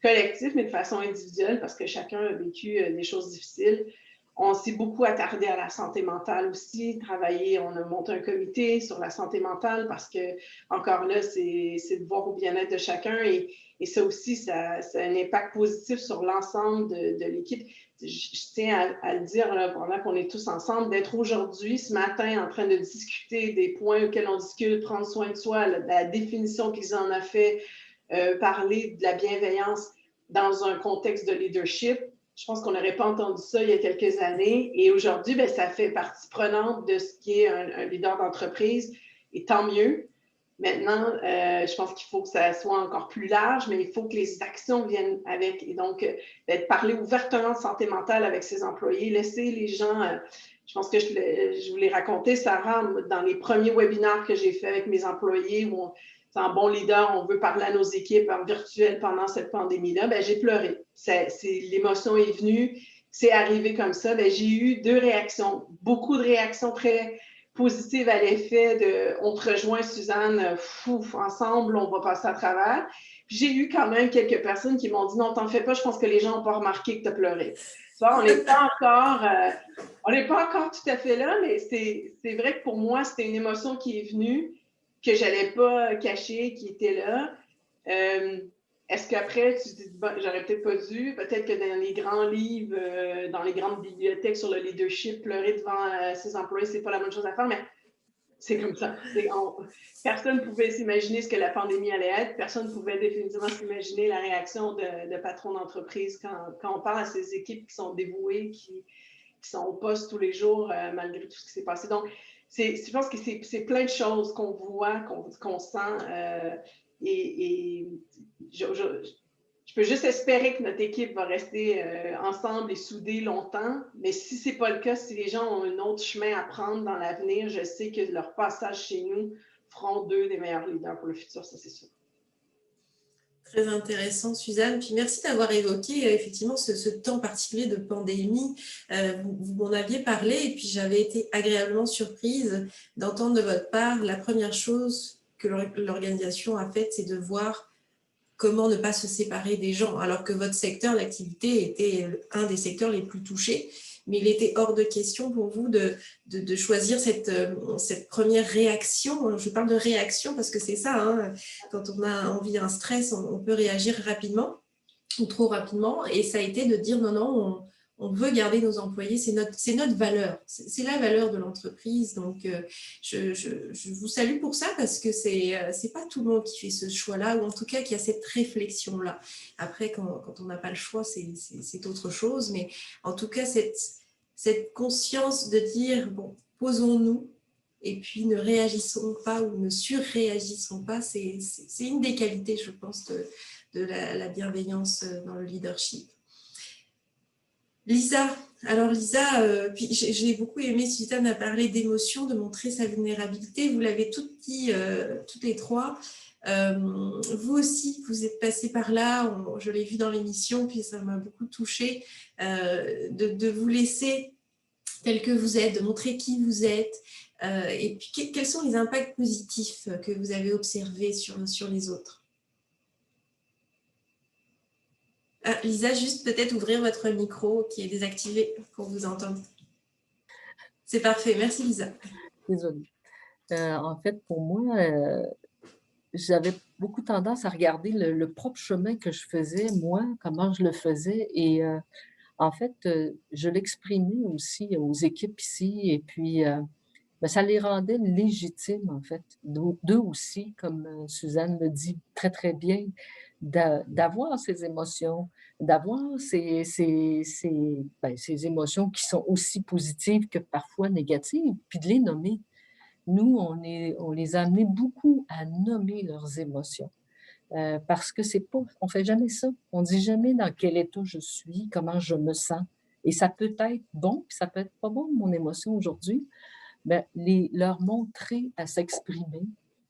Speaker 5: collective, mais de façon individuelle, parce que chacun a vécu des choses difficiles. On s'est beaucoup attardé à la santé mentale aussi, on a monté un comité sur la santé mentale parce que, encore là, c'est de voir au bien-être de chacun et ça aussi, ça a un impact positif sur l'ensemble de l'équipe. Je tiens à le dire là, pendant qu'on est tous ensemble, d'être aujourd'hui, ce matin, en train de discuter des points auxquels on discute, prendre soin de soi, la définition qu'ils en ont fait, parler de la bienveillance dans un contexte de leadership. Je pense qu'on n'aurait pas entendu ça il y a quelques années. Et aujourd'hui, bien, ça fait partie prenante de ce qui est un leader d'entreprise. Et tant mieux. Maintenant, je pense qu'il faut que ça soit encore plus large, mais il faut que les actions viennent avec. Et donc, d'être parlé ouvertement de santé mentale avec ses employés, laisser les gens... je pense que je vous l'ai raconté, Sarah, dans les premiers webinaires que j'ai fait avec mes employés, où c'est un bon leader, on veut parler à nos équipes en virtuel pendant cette pandémie-là, ben, j'ai pleuré. L'émotion est venue, c'est arrivé comme ça. Ben, j'ai eu 2 réactions, beaucoup de réactions très positives à l'effet de « on te rejoint, Suzanne, ensemble, on va passer à travers ». J'ai eu quand même quelques personnes qui m'ont dit « non, t'en fais pas, je pense que les gens n'ont pas remarqué que tu as pleuré ». Bon, on n'est pas encore tout à fait là, mais c'est vrai que pour moi, c'était une émotion qui est venue, que je n'allais pas cacher, qui était là. Est-ce qu'après, tu te dis, bon, j'aurais peut-être pas dû, peut-être que dans les grands livres, dans les grandes bibliothèques sur le leadership, pleurer devant ses employés, c'est pas la bonne chose à faire, mais c'est comme ça. Personne ne pouvait s'imaginer ce que la pandémie allait être. Personne ne pouvait définitivement s'imaginer la réaction de patrons d'entreprise quand on parle à ces équipes qui sont dévouées, qui sont au poste tous les jours malgré tout ce qui s'est passé. Donc, je pense que c'est plein de choses qu'on voit, qu'on sent. Et je peux juste espérer que notre équipe va rester ensemble et soudée longtemps. Mais si ce n'est pas le cas, si les gens ont un autre chemin à prendre dans l'avenir, je sais que leur passage chez nous feront d'eux des meilleurs leaders pour le futur, ça c'est sûr.
Speaker 3: Très intéressant, Suzanne. Puis merci d'avoir évoqué effectivement ce temps particulier de pandémie. Vous m'en aviez parlé et puis j'avais été agréablement surprise d'entendre de votre part la première chose que l'organisation a faite, c'est de voir comment ne pas se séparer des gens, alors que votre secteur d'activité était un des secteurs les plus touchés. Mais il était hors de question pour vous de choisir cette première réaction. Je parle de réaction parce que c'est ça, hein, quand on a envie d'un stress, on peut réagir rapidement ou trop rapidement. Et ça a été de dire non, on veut garder nos employés, c'est notre valeur, c'est la valeur de l'entreprise. Donc, je vous salue pour ça parce que c'est pas tout le monde qui fait ce choix-là, ou en tout cas qui a cette réflexion-là. Après, quand on n'a pas le choix, c'est autre chose. Mais en tout cas, cette conscience de dire, bon, posons-nous et puis ne réagissons pas ou ne surréagissons pas, c'est une des qualités, je pense, de la bienveillance dans le leadership. Lisa, alors Lisa, puis j'ai beaucoup aimé, Suzanne a parlé d'émotion, de montrer sa vulnérabilité, vous l'avez toutes dit, toutes les trois. Vous aussi, vous êtes passé par là, je l'ai vu dans l'émission, puis ça m'a beaucoup touchée, de vous laisser tel que vous êtes, de montrer qui vous êtes, et puis quels sont les impacts positifs que vous avez observés sur les autres? Lisa, juste peut-être ouvrir votre micro qui est désactivé pour vous entendre. C'est parfait, merci Lisa.
Speaker 4: Désolée. En fait, pour moi, j'avais beaucoup tendance à regarder le propre chemin que je faisais, moi, comment je le faisais. Et en fait, je l'exprimais aussi aux équipes ici. Et puis, ça les rendait légitimes, en fait, d'eux aussi, comme Suzanne le dit très, très bien, d'avoir ces émotions, d'avoir ces émotions qui sont aussi positives que parfois négatives, puis de les nommer. Nous, on les a amenés beaucoup à nommer leurs émotions. Parce que on fait jamais ça. On dit jamais dans quel état je suis, comment je me sens. Et ça peut être bon, puis ça peut être pas bon, mon émotion aujourd'hui. Ben, leur montrer à s'exprimer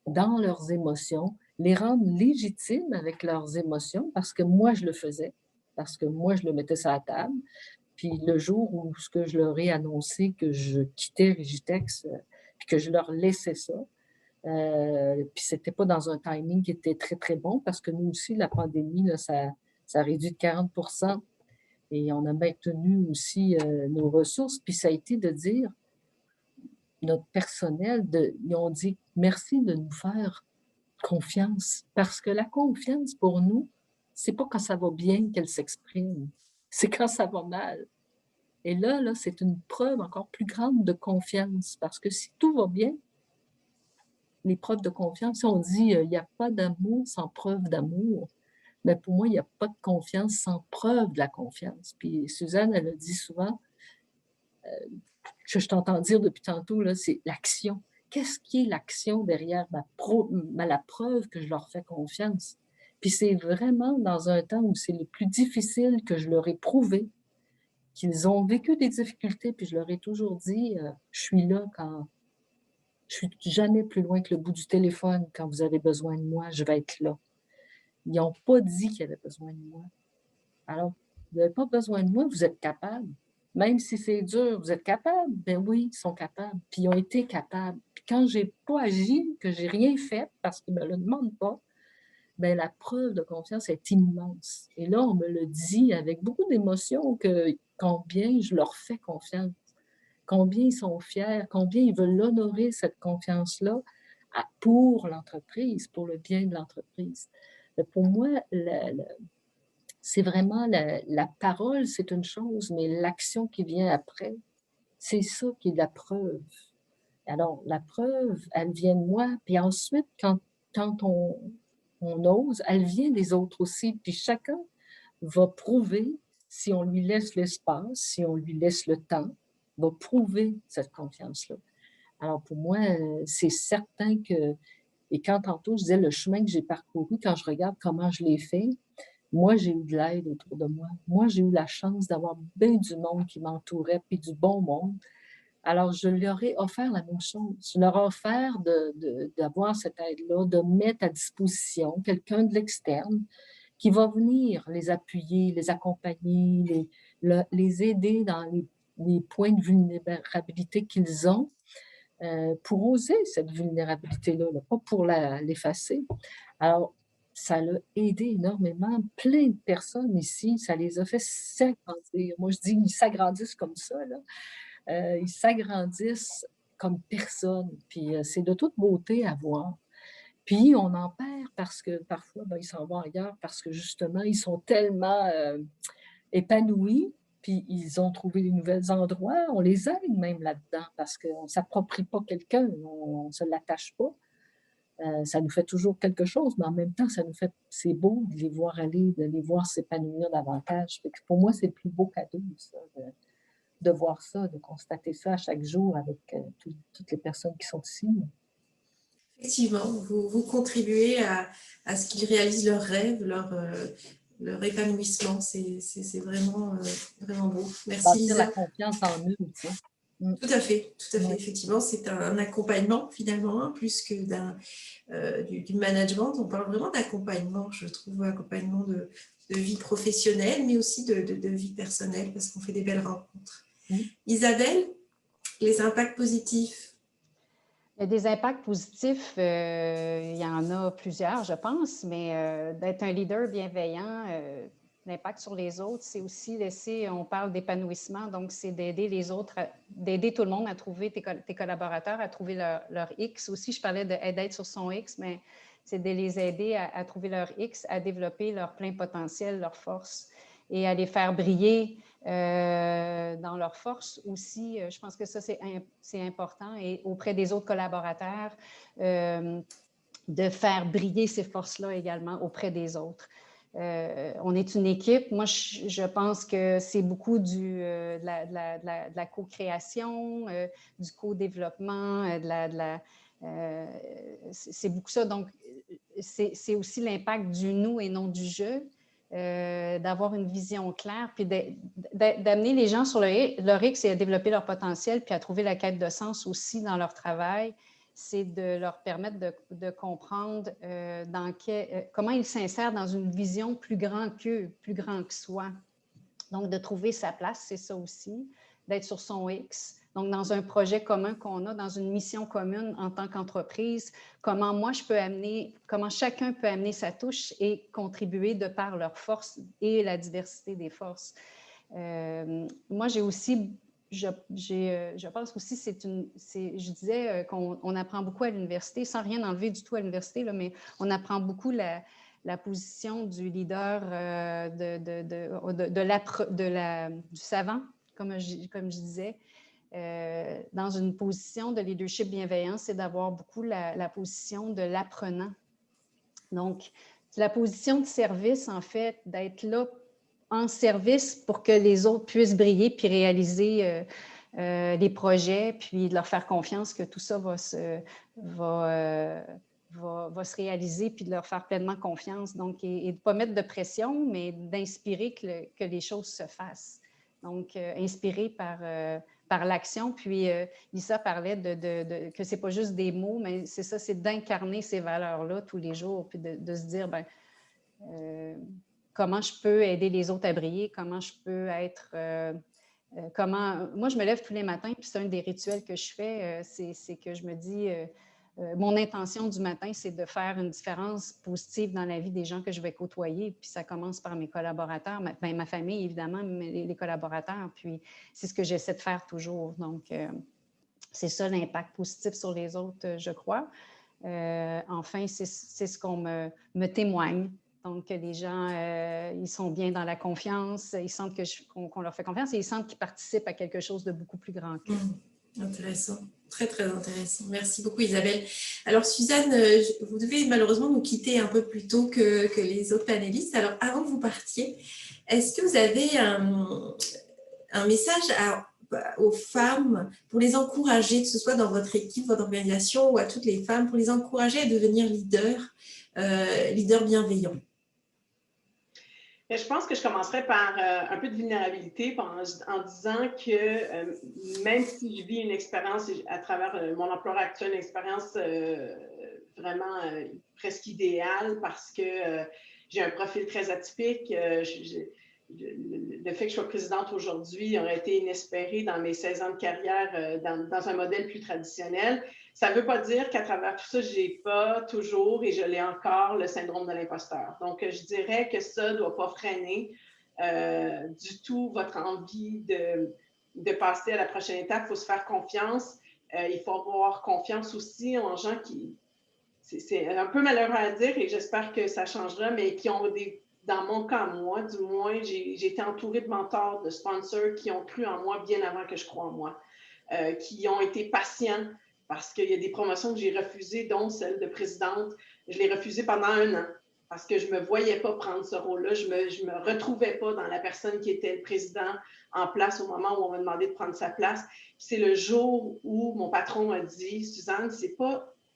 Speaker 4: dans leurs émotions, les rendre légitimes avec leurs émotions, parce que moi, je le faisais, parce que moi, je le mettais sur la table. Puis le jour où ce que je leur ai annoncé que je quittais Régitex, puis que je leur laissais ça, Puis c'était pas dans un timing qui était très, très bon parce que nous aussi, la pandémie, là, ça a réduit de 40%. Et on a maintenu aussi nos ressources. Puis ça a été de dire, notre personnel, ils ont dit merci de nous faire confiance. Parce que la confiance, pour nous, c'est pas quand ça va bien qu'elle s'exprime, c'est quand ça va mal. Et là, c'est une preuve encore plus grande de confiance. Parce que si tout va bien, les preuves de confiance, on dit il n'y a pas d'amour sans preuve d'amour. Mais pour moi, il n'y a pas de confiance sans preuve de la confiance. Puis Suzanne, elle a dit souvent, je t'entends dire depuis tantôt, là, c'est l'action. Qu'est-ce qui est l'action derrière la preuve que je leur fais confiance? Puis c'est vraiment dans un temps où c'est le plus difficile que je leur ai prouvé qu'ils ont vécu des difficultés, puis je leur ai toujours dit, je suis là quand... Je suis jamais plus loin que le bout du téléphone quand vous avez besoin de moi, je vais être là. Ils n'ont pas dit qu'ils avaient besoin de moi. Alors, vous n'avez pas besoin de moi, vous êtes capable. Même si c'est dur, vous êtes capable? Ben oui, ils sont capables. Puis ils ont été capables. Puis quand je n'ai pas agi, que je n'ai rien fait parce qu'ils ne me le demandent pas, ben la preuve de confiance est immense. Et là, on me le dit avec beaucoup d'émotion que combien je leur fais confiance, combien ils sont fiers, combien ils veulent honorer cette confiance-là pour l'entreprise, pour le bien de l'entreprise. Pour moi, c'est vraiment la parole, c'est une chose, mais l'action qui vient après, c'est ça qui est la preuve. Alors, la preuve, elle vient de moi, puis ensuite, quand on ose, elle vient des autres aussi, puis chacun va prouver, si on lui laisse l'espace, si on lui laisse le temps, va prouver cette confiance-là. Alors, pour moi, c'est certain que, et quand tantôt je disais le chemin que j'ai parcouru, quand je regarde comment je l'ai fait, moi, j'ai eu de l'aide autour de moi. Moi, j'ai eu la chance d'avoir bien du monde qui m'entourait, puis du bon monde. Alors, je leur ai offert la même chose. Je leur ai offert d'avoir cette aide-là, de mettre à disposition quelqu'un de l'externe qui va venir les appuyer, les accompagner, les aider dans les points de vulnérabilité qu'ils ont pour oser cette vulnérabilité-là, pas pour l'effacer. Alors, ça l'a aidé énormément. Plein de personnes ici, ça les a fait s'agrandir. Moi, je dis, ils s'agrandissent comme ça, là. Ils s'agrandissent comme personne. Puis c'est de toute beauté à voir. Puis on en perd parce que parfois, ils s'en vont ailleurs parce que justement, ils sont tellement épanouis, puis ils ont trouvé de nouveaux endroits. On les aide même là-dedans parce qu'on ne s'approprie pas quelqu'un, on ne se l'attache pas. Ça nous fait toujours quelque chose, mais en même temps, c'est beau de les voir aller, de les voir s'épanouir davantage. Fait que pour moi, c'est le plus beau cadeau, ça, de voir ça, de constater ça à chaque jour avec toutes les personnes qui sont ici.
Speaker 3: Effectivement, vous contribuez à ce qu'ils réalisent leurs rêves, leur épanouissement. C'est vraiment, vraiment beau. Merci
Speaker 4: Bâtir
Speaker 3: Lisa.
Speaker 4: la confiance en eux, tu sais.
Speaker 3: Tout à fait, tout à fait.
Speaker 4: Ouais.
Speaker 3: Effectivement, c'est un accompagnement finalement, plus que du management. On parle vraiment d'accompagnement, je trouve, accompagnement de vie professionnelle, mais aussi de vie personnelle, parce qu'on fait des belles rencontres. Isabelle, les impacts positifs?
Speaker 6: Des impacts positifs, il y en a plusieurs, je pense, mais d'être un leader bienveillant, l'impact sur les autres, c'est aussi on parle d'épanouissement, donc c'est d'aider les autres, d'aider tout le monde à trouver, tes collaborateurs à trouver leur X. Aussi, je parlais d'être sur son X, mais c'est de les aider à trouver leur X, à développer leur plein potentiel, leur force et à les faire briller dans leur force aussi. Je pense que ça, c'est important. Et auprès des autres collaborateurs, de faire briller ces forces-là également auprès des autres. On est une équipe. Moi, je pense que c'est beaucoup de la co-création, du co-développement, c'est beaucoup ça. Donc, c'est aussi l'impact du nous et non du je. D'avoir une vision claire, puis d'amener les gens sur leur X et à développer leur potentiel, puis à trouver la quête de sens aussi dans leur travail, c'est de leur permettre de comprendre comment ils s'insèrent dans une vision plus grande qu'eux, plus grand que soi. Donc, de trouver sa place, c'est ça aussi, d'être sur son X, Donc, dans un projet commun qu'on a, dans une mission commune en tant qu'entreprise, comment chacun peut amener sa touche et contribuer de par leurs forces et la diversité des forces. Moi, j'ai aussi, je pense aussi, je disais qu'on apprend beaucoup à l'université, sans rien enlever du tout à l'université, mais on apprend beaucoup la position du leader, du savant, comme je disais. Dans une position de leadership bienveillant, c'est d'avoir beaucoup la position de l'apprenant. Donc, la position de service, en fait, d'être là en service pour que les autres puissent briller puis réaliser les projets, puis de leur faire confiance que tout ça va se réaliser, puis de leur faire pleinement confiance. Donc, et de ne pas mettre de pression, mais d'inspirer que les choses se fassent. Donc, inspiré par l'action. Puis, Lisa parlait que ce n'est pas juste des mots, mais c'est ça, c'est d'incarner ces valeurs-là tous les jours, puis de se dire, comment je peux aider les autres à briller, comment je peux être... moi, je me lève tous les matins, puis c'est un des rituels que je fais, c'est que je me dis... mon intention du matin, c'est de faire une différence positive dans la vie des gens que je vais côtoyer. Puis ça commence par mes collaborateurs, ma famille, évidemment, mais les collaborateurs. Puis c'est ce que j'essaie de faire toujours. Donc, c'est ça l'impact positif sur les autres, je crois. Enfin, c'est ce qu'on me témoigne. Donc, les gens, ils sont bien dans la confiance, ils sentent qu'on leur fait confiance et ils sentent qu'ils participent à quelque chose de beaucoup plus grand qu'eux.
Speaker 3: Intéressant, très très intéressant. Merci beaucoup Isabelle. Alors Suzanne, vous devez malheureusement nous quitter un peu plus tôt que les autres panélistes. Alors avant que vous partiez, est-ce que vous avez un message aux femmes pour les encourager, que ce soit dans votre équipe, votre organisation ou à toutes les femmes, pour les encourager à devenir leaders bienveillants?
Speaker 5: Je pense que je commencerai par un peu de vulnérabilité en disant que même si je vis une expérience à travers mon employeur actuel, une expérience vraiment presque idéale parce que j'ai un profil très atypique, le fait que je sois présidente aujourd'hui aurait été inespéré dans mes 16 ans de carrière dans un modèle plus traditionnel. Ça ne veut pas dire qu'à travers tout ça, je n'ai pas toujours, et je l'ai encore, le syndrome de l'imposteur. Donc, je dirais que ça ne doit pas freiner du tout votre envie de passer à la prochaine étape. Il faut se faire confiance. Il faut avoir confiance aussi en gens qui, c'est un peu malheureux à dire et j'espère que ça changera, mais qui ont dans mon cas, moi, du moins, j'ai été entourée de mentors, de sponsors qui ont cru en moi bien avant que je croie en moi, qui ont été patients, parce qu'il y a des promotions que j'ai refusées, dont celle de présidente. Je l'ai refusée pendant 1 an parce que je ne me voyais pas prendre ce rôle-là. Je me retrouvais pas dans la personne qui était le président en place au moment où on m'a demandé de prendre sa place. C'est le jour où mon patron m'a dit, Suzanne,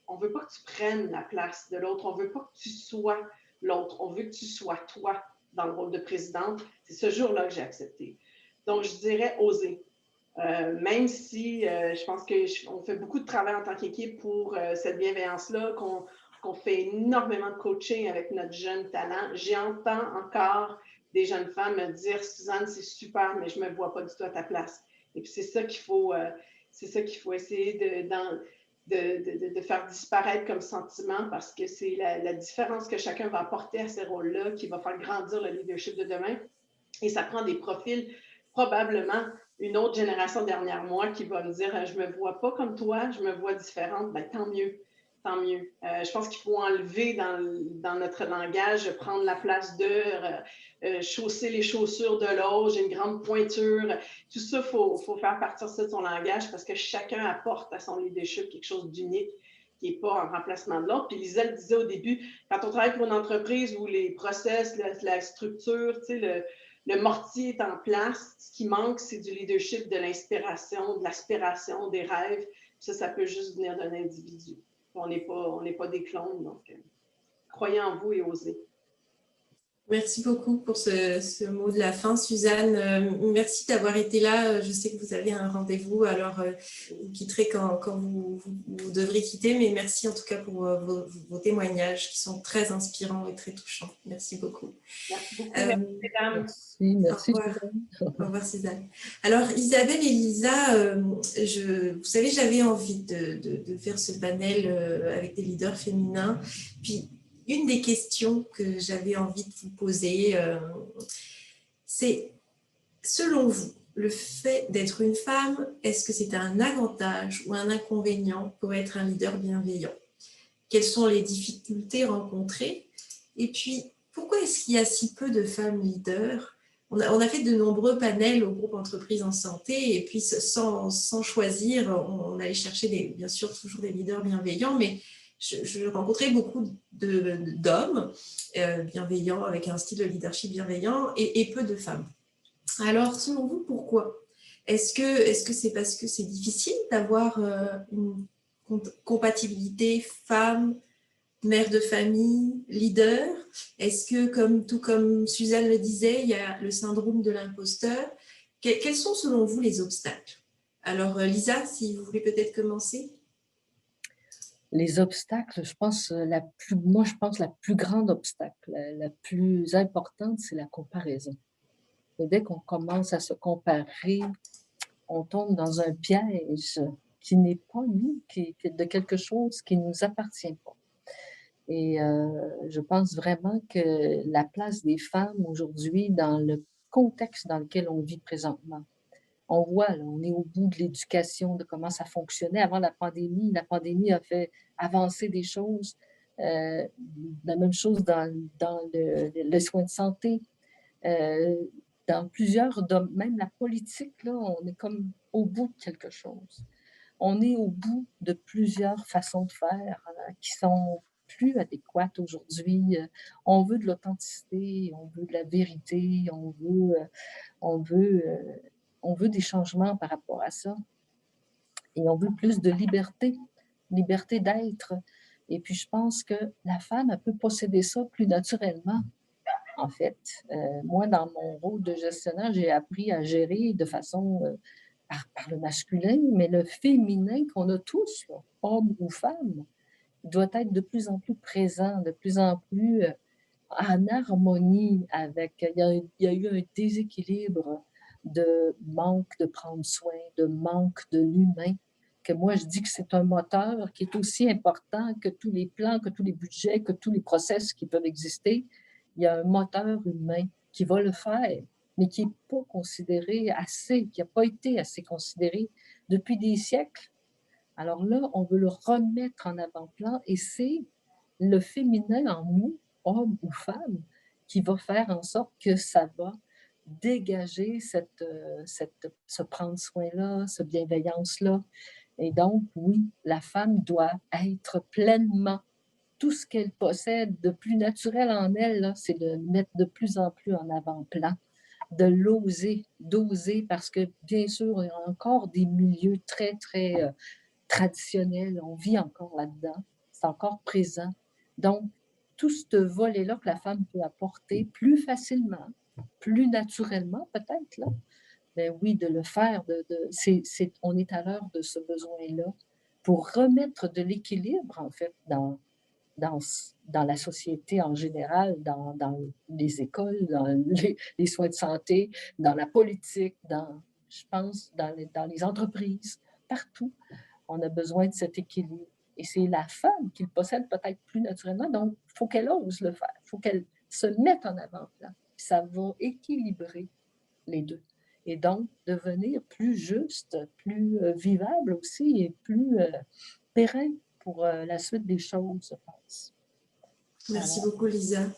Speaker 5: on ne veut pas que tu prennes la place de l'autre. On ne veut pas que tu sois l'autre. On veut que tu sois toi dans le rôle de présidente. C'est ce jour-là que j'ai accepté. Donc, je dirais oser. Même si je pense qu'on fait beaucoup de travail en tant qu'équipe pour cette bienveillance-là, qu'on fait énormément de coaching avec notre jeune talent, j'entends encore des jeunes femmes me dire « Suzanne, c'est super, mais je ne me vois pas du tout à ta place. » Et puis c'est ça qu'il faut essayer de faire disparaître comme sentiment parce que c'est la différence que chacun va apporter à ces rôles-là qui va faire grandir le leadership de demain. Et ça prend des profils probablement une autre génération derrière moi qui va me dire « je ne me vois pas comme toi, je me vois différente », ben, tant mieux, tant mieux. Je pense qu'il faut enlever dans notre langage, prendre la place de chausser les chaussures de l'autre, j'ai une grande pointure. Tout ça, il faut faire partir ça de son langage parce que chacun apporte à son leadership quelque chose d'unique qui n'est pas en remplacement de l'autre. Puis Lisa le disait au début, quand on travaille pour une entreprise où les process, la structure, tu sais, le mortier est en place. Ce qui manque, c'est du leadership, de l'inspiration, de l'aspiration, des rêves. Ça peut juste venir d'un individu. On n'est pas des clones, donc croyez en vous et osez.
Speaker 3: Merci beaucoup pour ce mot de la fin, Suzanne. Merci d'avoir été là. Je sais que vous avez un rendez-vous, alors vous quitterez quand vous devrez quitter, mais merci en tout cas pour vos témoignages qui sont très inspirants et très touchants. Merci beaucoup.
Speaker 5: Merci beaucoup, mesdames.
Speaker 4: Merci.
Speaker 3: Au revoir. Au revoir, Suzanne. Alors, Isabelle et Lisa, vous savez, j'avais envie de faire ce panel avec des leaders féminins. Puis, une des questions que j'avais envie de vous poser, c'est, selon vous, le fait d'être une femme, est-ce que c'est un avantage ou un inconvénient pour être un leader bienveillant? Quelles sont les difficultés rencontrées? Et puis, pourquoi est-ce qu'il y a si peu de femmes leaders? On a fait de nombreux panels au groupe Entreprises en Santé, et puis sans choisir, on allait chercher bien sûr toujours des leaders bienveillants, mais je rencontrais beaucoup d'hommes bienveillants, avec un style de leadership bienveillant, et peu de femmes. Alors, selon vous, pourquoi? Est-ce que c'est parce que c'est difficile d'avoir une compatibilité femme, mère de famille, leader? Est-ce que, tout comme Suzanne le disait, il y a le syndrome de l'imposteur? Quels sont, selon vous, les obstacles? Alors, Lisa, si vous voulez peut-être commencer.
Speaker 4: Les obstacles, je pense, la plus grande obstacle, la plus importante, c'est la comparaison. Et dès qu'on commence à se comparer, on tombe dans un piège qui n'est pas nous, qui est de quelque chose qui ne nous appartient pas. Et je pense vraiment que la place des femmes aujourd'hui, dans le contexte dans lequel on vit présentement, on voit, là, on est au bout de l'éducation, de comment ça fonctionnait avant la pandémie. La pandémie a fait avancer des choses. La même chose dans le soin de santé. Dans plusieurs domaines, même la politique, là, on est comme au bout de quelque chose. On est au bout de plusieurs façons de faire qui sont plus adéquates aujourd'hui. On veut de l'authenticité, on veut de la vérité, on veut des changements par rapport à ça. Et on veut plus de liberté d'être. Et puis, je pense que la femme, elle peut posséder ça plus naturellement. En fait, moi, dans mon rôle de gestionnaire, j'ai appris à gérer de façon par le masculin, mais le féminin qu'on a tous, là, hommes ou femmes, doit être de plus en plus présent, de plus en plus en harmonie avec... Il y a eu un déséquilibre de manque de prendre soin, de manque de l'humain, que moi, je dis que c'est un moteur qui est aussi important que tous les plans, que tous les budgets, que tous les process qui peuvent exister. Il y a un moteur humain qui va le faire, mais qui n'est pas considéré assez, qui n'a pas été assez considéré depuis des siècles. Alors là, on veut le remettre en avant-plan et c'est le féminin en nous, homme ou femme, qui va faire en sorte que ça va dégager ce prendre soin-là, cette bienveillance-là. Et donc, oui, la femme doit être pleinement tout ce qu'elle possède de plus naturel en elle, là, c'est de mettre de plus en plus en avant-plan, de l'oser, d'oser, parce que bien sûr, il y a encore des milieux très, très traditionnels, on vit encore là-dedans, c'est encore présent. Donc, tout ce volet-là que la femme peut apporter plus facilement, plus naturellement peut-être, là, ben oui, de le faire, on est à l'heure de ce besoin-là pour remettre de l'équilibre, en fait, dans la société en général, dans les écoles, dans les soins de santé, dans la politique, je pense, dans les entreprises, partout. On a besoin de cet équilibre. Et c'est la femme qui le possède peut-être plus naturellement, donc il faut qu'elle ose le faire, il faut qu'elle se mette en avant-plan. Ça va équilibrer les deux. Et donc, devenir plus juste, plus vivable aussi et plus pérenne pour la suite des choses, je pense.
Speaker 3: Merci beaucoup, Lisa.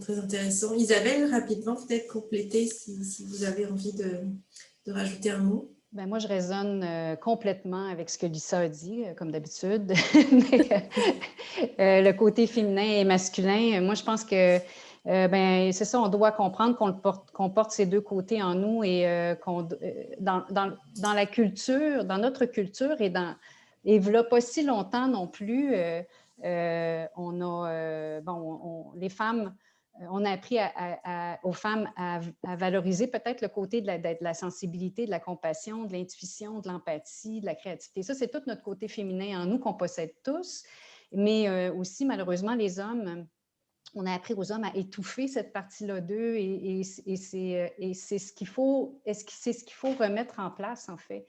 Speaker 3: Très intéressant. Isabelle, rapidement, peut-être compléter si vous avez envie de rajouter un mot.
Speaker 6: Ben moi, je résonne complètement avec ce que Lisa a dit, comme d'habitude. Le côté féminin et masculin, moi, je pense que c'est ça, on doit comprendre qu'on porte ces deux côtés en nous et dans la culture, dans notre culture et il n'y a pas si longtemps non plus, les femmes on a appris aux femmes à valoriser peut-être le côté de la sensibilité, de la compassion, de l'intuition, de l'empathie, de la créativité. Ça, c'est tout notre côté féminin en nous qu'on possède tous, mais aussi, malheureusement, les hommes, on a appris aux hommes à étouffer cette partie-là d'eux et c'est ce qu'il faut, c'est ce qu'il faut remettre en place, en fait.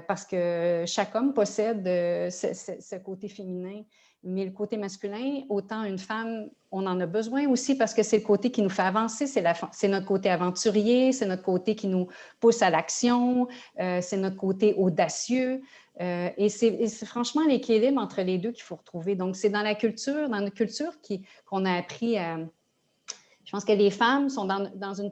Speaker 6: Parce que chaque homme possède ce côté féminin, mais le côté masculin, autant une femme, on en a besoin aussi parce que c'est le côté qui nous fait avancer, c'est notre côté aventurier, c'est notre côté qui nous pousse à l'action, c'est notre côté audacieux. Et c'est franchement l'équilibre entre les deux qu'il faut retrouver. Donc, c'est dans notre culture qu'on a appris à... Je pense que les femmes sont dans une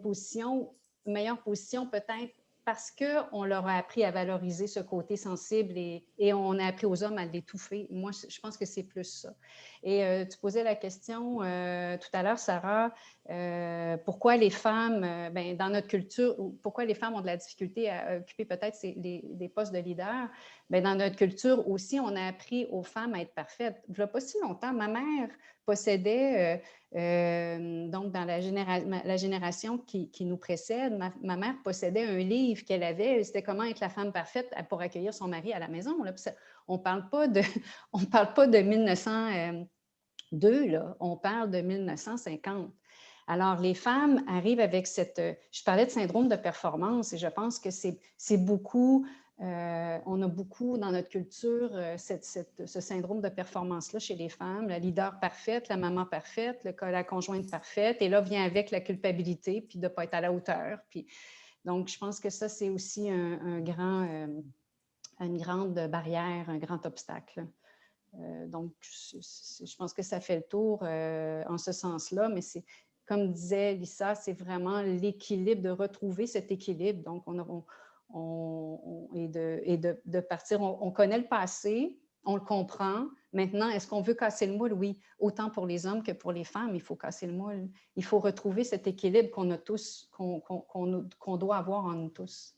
Speaker 6: meilleure position peut-être parce qu'on leur a appris à valoriser ce côté sensible et on a appris aux hommes à l'étouffer. Moi, je pense que c'est plus ça. Et tu posais la question tout à l'heure, Sarah, pourquoi les femmes, dans notre culture, pourquoi les femmes ont de la difficulté à occuper peut-être des postes de leader? Dans notre culture aussi, on a appris aux femmes à être parfaites. Il n'y a pas si longtemps, ma mère possédait, donc dans la génération qui nous précède, ma mère possédait un livre qu'elle avait, c'était comment être la femme parfaite pour accueillir son mari à la maison. Là. On ne parle pas de 1902, là, on parle de 1950. Alors, les femmes arrivent avec je parlais de syndrome de performance et je pense que c'est beaucoup... on a beaucoup dans notre culture ce syndrome de performance-là chez les femmes, la leader parfaite, la maman parfaite, la conjointe parfaite, et là vient avec la culpabilité, puis de ne pas être à la hauteur. Puis, donc, je pense que ça, c'est aussi une grande barrière, un grand obstacle. Donc, je pense que ça fait le tour en ce sens-là, mais c'est, comme disait Lisa, c'est vraiment l'équilibre, de retrouver cet équilibre. Donc, de partir, on connaît le passé, on le comprend. Maintenant, est-ce qu'on veut casser le moule? Oui, autant pour les hommes que pour les femmes, il faut casser le moule. Il faut retrouver cet équilibre qu'on a tous, qu'on doit avoir en nous tous.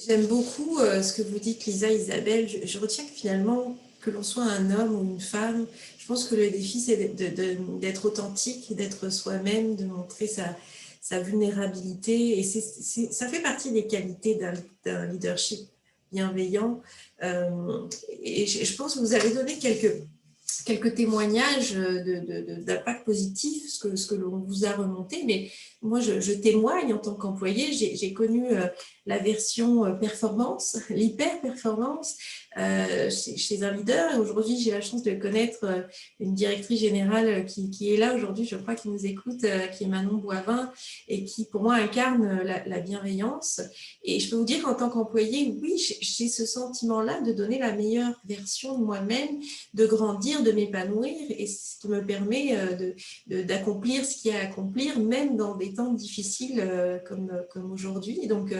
Speaker 3: J'aime beaucoup ce que vous dites, Lisa, Isabelle. Je retiens que finalement, que l'on soit un homme ou une femme, je pense que le défi, c'est d'être authentique, d'être soi-même, de montrer sa vulnérabilité. Et ça fait partie des qualités d'un leadership bienveillant. Et je pense que vous avez donné quelques témoignages d'impact positif, ce que l'on vous a remonté, mais moi, je témoigne en tant qu'employée. J'ai connu la version performance, l'hyper-performance chez un leader. Et aujourd'hui, j'ai la chance de connaître une directrice générale qui est là aujourd'hui, je crois, qui nous écoute, qui est Manon Boivin, et qui, pour moi, incarne la bienveillance. Et je peux vous dire qu'en tant qu'employée, oui, j'ai ce sentiment-là de donner la meilleure version de moi-même, de grandir, de m'épanouir, et ce qui me permet d'accomplir ce qu'il y a à accomplir, même dans des temps difficiles comme aujourd'hui. Donc,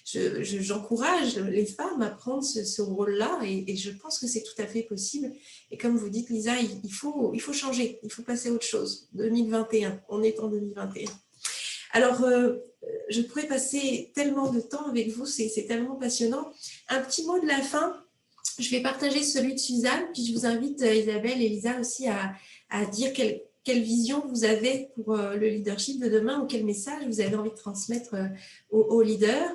Speaker 3: j'encourage les femmes à prendre ce rôle-là, et je pense que c'est tout à fait possible. Et comme vous dites, Lisa, il faut changer, il faut passer à autre chose. 2021, on est en 2021. Alors, je pourrais passer tellement de temps avec vous, c'est tellement passionnant. Un petit mot de la fin. Je vais partager celui de Suzanne, puis je vous invite, Isabelle et Lisa, aussi à dire quelle vision vous avez pour le leadership de demain, ou quel message vous avez envie de transmettre aux leaders.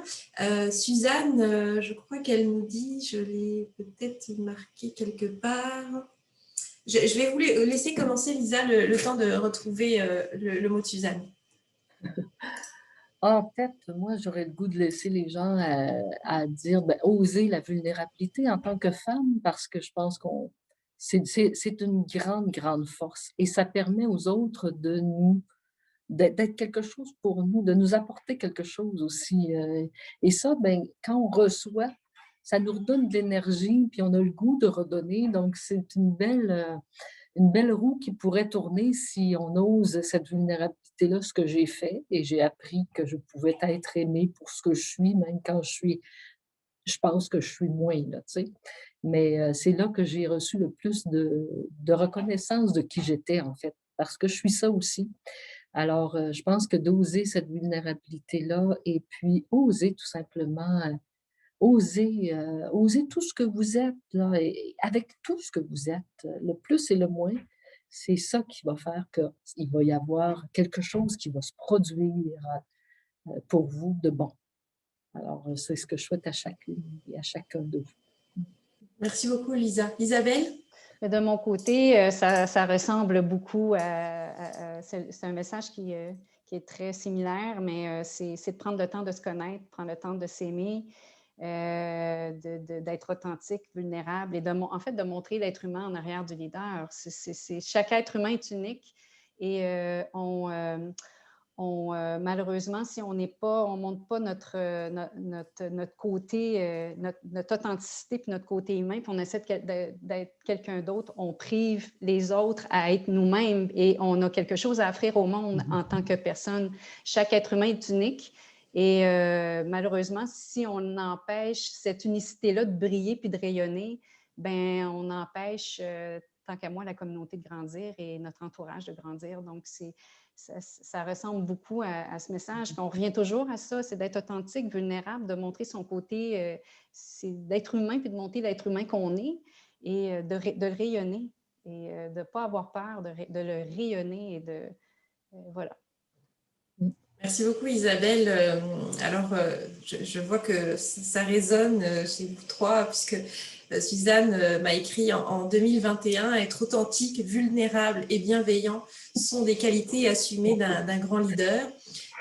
Speaker 3: Suzanne, je crois qu'elle nous dit, je l'ai peut-être marqué quelque part. Je vais vous laisser commencer, Lisa, le temps de retrouver le mot de Suzanne.
Speaker 4: En fait, moi, j'aurais le goût de laisser les gens à dire, oser la vulnérabilité en tant que femme, parce que je pense c'est une grande, grande force. Et ça permet aux autres d'être quelque chose pour nous, de nous apporter quelque chose aussi. Et ça, quand on reçoit, ça nous redonne de l'énergie, puis on a le goût de redonner. Donc, c'est une belle roue qui pourrait tourner si on ose cette vulnérabilité-là, ce que j'ai fait, et j'ai appris que je pouvais être aimée pour ce que je suis, même quand je pense que je suis moins, là, tu sais. Mais c'est là que j'ai reçu le plus de reconnaissance de qui j'étais, en fait, parce que je suis ça aussi. Alors, je pense que d'oser cette vulnérabilité-là, et puis oser tout simplement, oser tout ce que vous êtes, là, et avec tout ce que vous êtes, le plus et le moins, c'est ça qui va faire qu'il va y avoir quelque chose qui va se produire pour vous de bon. Alors, c'est ce que je souhaite à chacune et à chacun de vous.
Speaker 3: Merci beaucoup, Lisa. Isabelle?
Speaker 6: De mon côté, ça ressemble beaucoup c'est un message qui est très similaire, mais c'est de prendre le temps de se connaître, prendre le temps de s'aimer, d'être authentique, vulnérable et en fait de montrer l'être humain en arrière du leader. Chaque être humain est unique et malheureusement, si on ne montre pas notre côté, notre authenticité puis notre côté humain, puis on essaie d'être quelqu'un d'autre, on prive les autres à être nous-mêmes et on a quelque chose à offrir au monde en tant que personne. Chaque être humain est unique et malheureusement, si on empêche cette unicité-là de briller puis de rayonner, ben on empêche, tant qu'à moi, la communauté de grandir et notre entourage de grandir. Donc, ça ressemble beaucoup à ce message. Puis on revient toujours à ça, c'est d'être authentique, vulnérable, de montrer son côté, c'est d'être humain, puis de montrer l'être humain qu'on est et de le rayonner et de ne pas avoir peur de le rayonner et voilà.
Speaker 3: Merci beaucoup, Isabelle. Alors, je vois que ça résonne chez vous trois, puisque Suzanne m'a écrit en 2021, être authentique, vulnérable et bienveillant sont des qualités assumées d'un grand leader.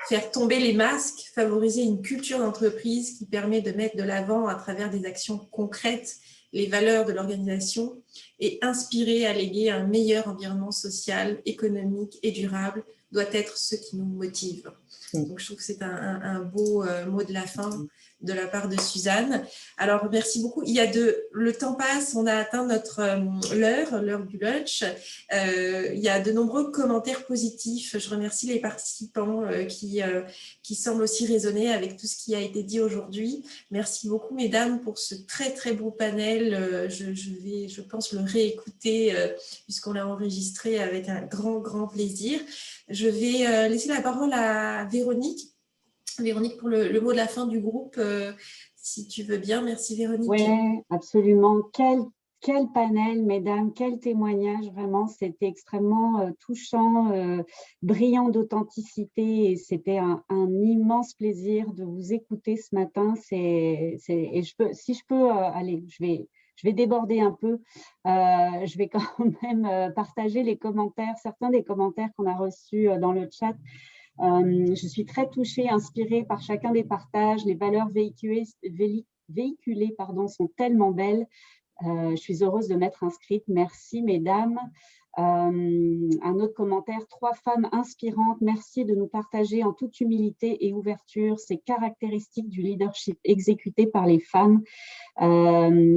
Speaker 3: Faire tomber les masques, favoriser une culture d'entreprise qui permet de mettre de l'avant à travers des actions concrètes les valeurs de l'organisation et inspirer à léguer un meilleur environnement social, économique et durable doit être ce qui nous motive. Donc, je trouve que c'est un beau mot de la fin de la part de Suzanne. Alors, merci beaucoup. Le temps passe, on a atteint l'heure du lunch. Il y a de nombreux commentaires positifs. Je remercie les participants qui semblent aussi résonner avec tout ce qui a été dit aujourd'hui. Merci beaucoup, mesdames, pour ce très, très beau panel. Je pense, le réécouter puisqu'on l'a enregistré avec un grand, grand plaisir. Je vais laisser la parole à Véronique. Véronique, pour le mot de la fin du groupe, si tu veux bien. Merci, Véronique.
Speaker 1: Oui, absolument. Quel panel, mesdames, quel témoignage, vraiment, c'était extrêmement touchant, brillant d'authenticité et c'était un immense plaisir de vous écouter ce matin. Si je peux, allez, je vais déborder un peu. Je vais quand même partager les commentaires, certains des commentaires qu'on a reçus dans le chat. Je suis très touchée, inspirée par chacun des partages. Les valeurs véhiculées sont tellement belles. Je suis heureuse de m'être inscrite. Merci, mesdames. Un autre commentaire, 3 femmes inspirantes. Merci de nous partager en toute humilité et ouverture ces caractéristiques du leadership exécuté par les femmes.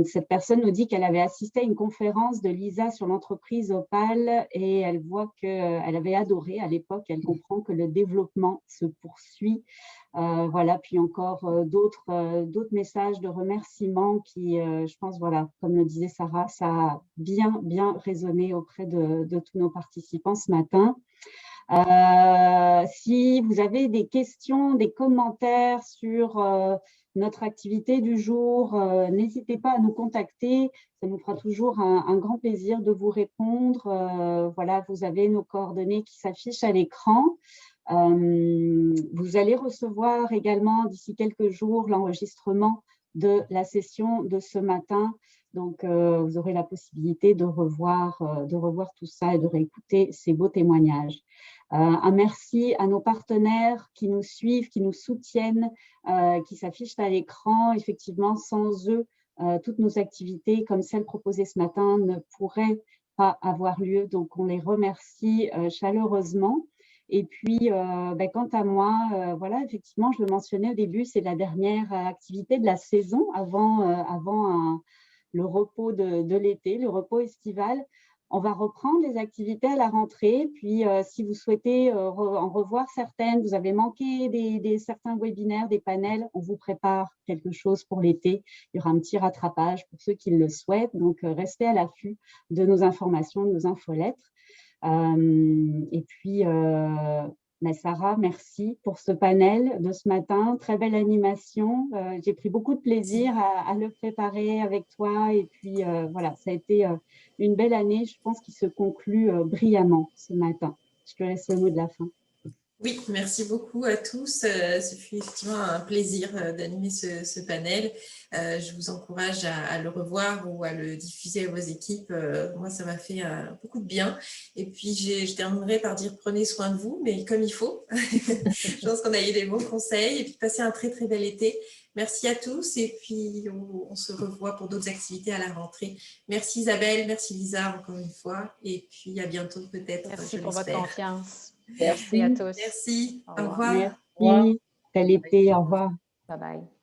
Speaker 1: Cette personne nous dit qu'elle avait assisté à une conférence de Lisa sur l'entreprise Opal et elle voit qu'elle avait adoré à l'époque. Elle comprend que le développement se poursuit. Voilà, puis encore d'autres messages de remerciements qui, je pense, voilà, comme le disait Sarah, ça a bien résonné auprès de tous nos participants ce matin. Si vous avez des questions, des commentaires sur notre activité du jour, n'hésitez pas à nous contacter. Ça nous fera toujours un grand plaisir de vous répondre. Voilà, vous avez nos coordonnées qui s'affichent à l'écran. Vous allez recevoir également d'ici quelques jours l'enregistrement de la session de ce matin. Donc, vous aurez la possibilité de revoir tout ça et de réécouter ces beaux témoignages. Un merci à nos partenaires qui nous suivent, qui nous soutiennent, qui s'affichent à l'écran. Effectivement, sans eux, toutes nos activités comme celles proposées ce matin ne pourraient pas avoir lieu. Donc, on les remercie chaleureusement. Et puis, quant à moi, voilà, effectivement, je le mentionnais au début, c'est la dernière activité de la saison avant le repos de l'été, le repos estival. On va reprendre les activités à la rentrée. Puis, si vous souhaitez en revoir certaines, vous avez manqué certains webinaires, des panels, on vous prépare quelque chose pour l'été. Il y aura un petit rattrapage pour ceux qui le souhaitent. Donc, restez à l'affût de nos informations, de nos infolettres. Et puis, Mais Sarah, merci pour ce panel de ce matin. Très belle animation. J'ai pris beaucoup de plaisir à le préparer avec toi. Et puis, voilà, ça a été une belle année, je pense, qui se conclut brillamment ce matin. Je te laisse le mot de la fin.
Speaker 3: Oui, merci beaucoup à tous. Ce fut effectivement un plaisir d'animer ce panel. Je vous encourage à le revoir ou à le diffuser à vos équipes. Moi, ça m'a fait beaucoup de bien. Et puis, je terminerai par dire prenez soin de vous, mais comme il faut. Je pense qu'on a eu des bons conseils. Et puis, passez un très, très bel été. Merci à tous. Et puis, on se revoit pour d'autres activités à la rentrée. Merci Isabelle, merci Lisa encore une fois. Et puis, à bientôt peut-être.
Speaker 6: Merci pour votre confiance.
Speaker 4: Merci
Speaker 6: Merci à tous.
Speaker 3: Merci.
Speaker 6: Au
Speaker 3: Au
Speaker 6: revoir.
Speaker 3: revoir.
Speaker 1: Merci. Bel été. Au revoir.
Speaker 6: Bye bye.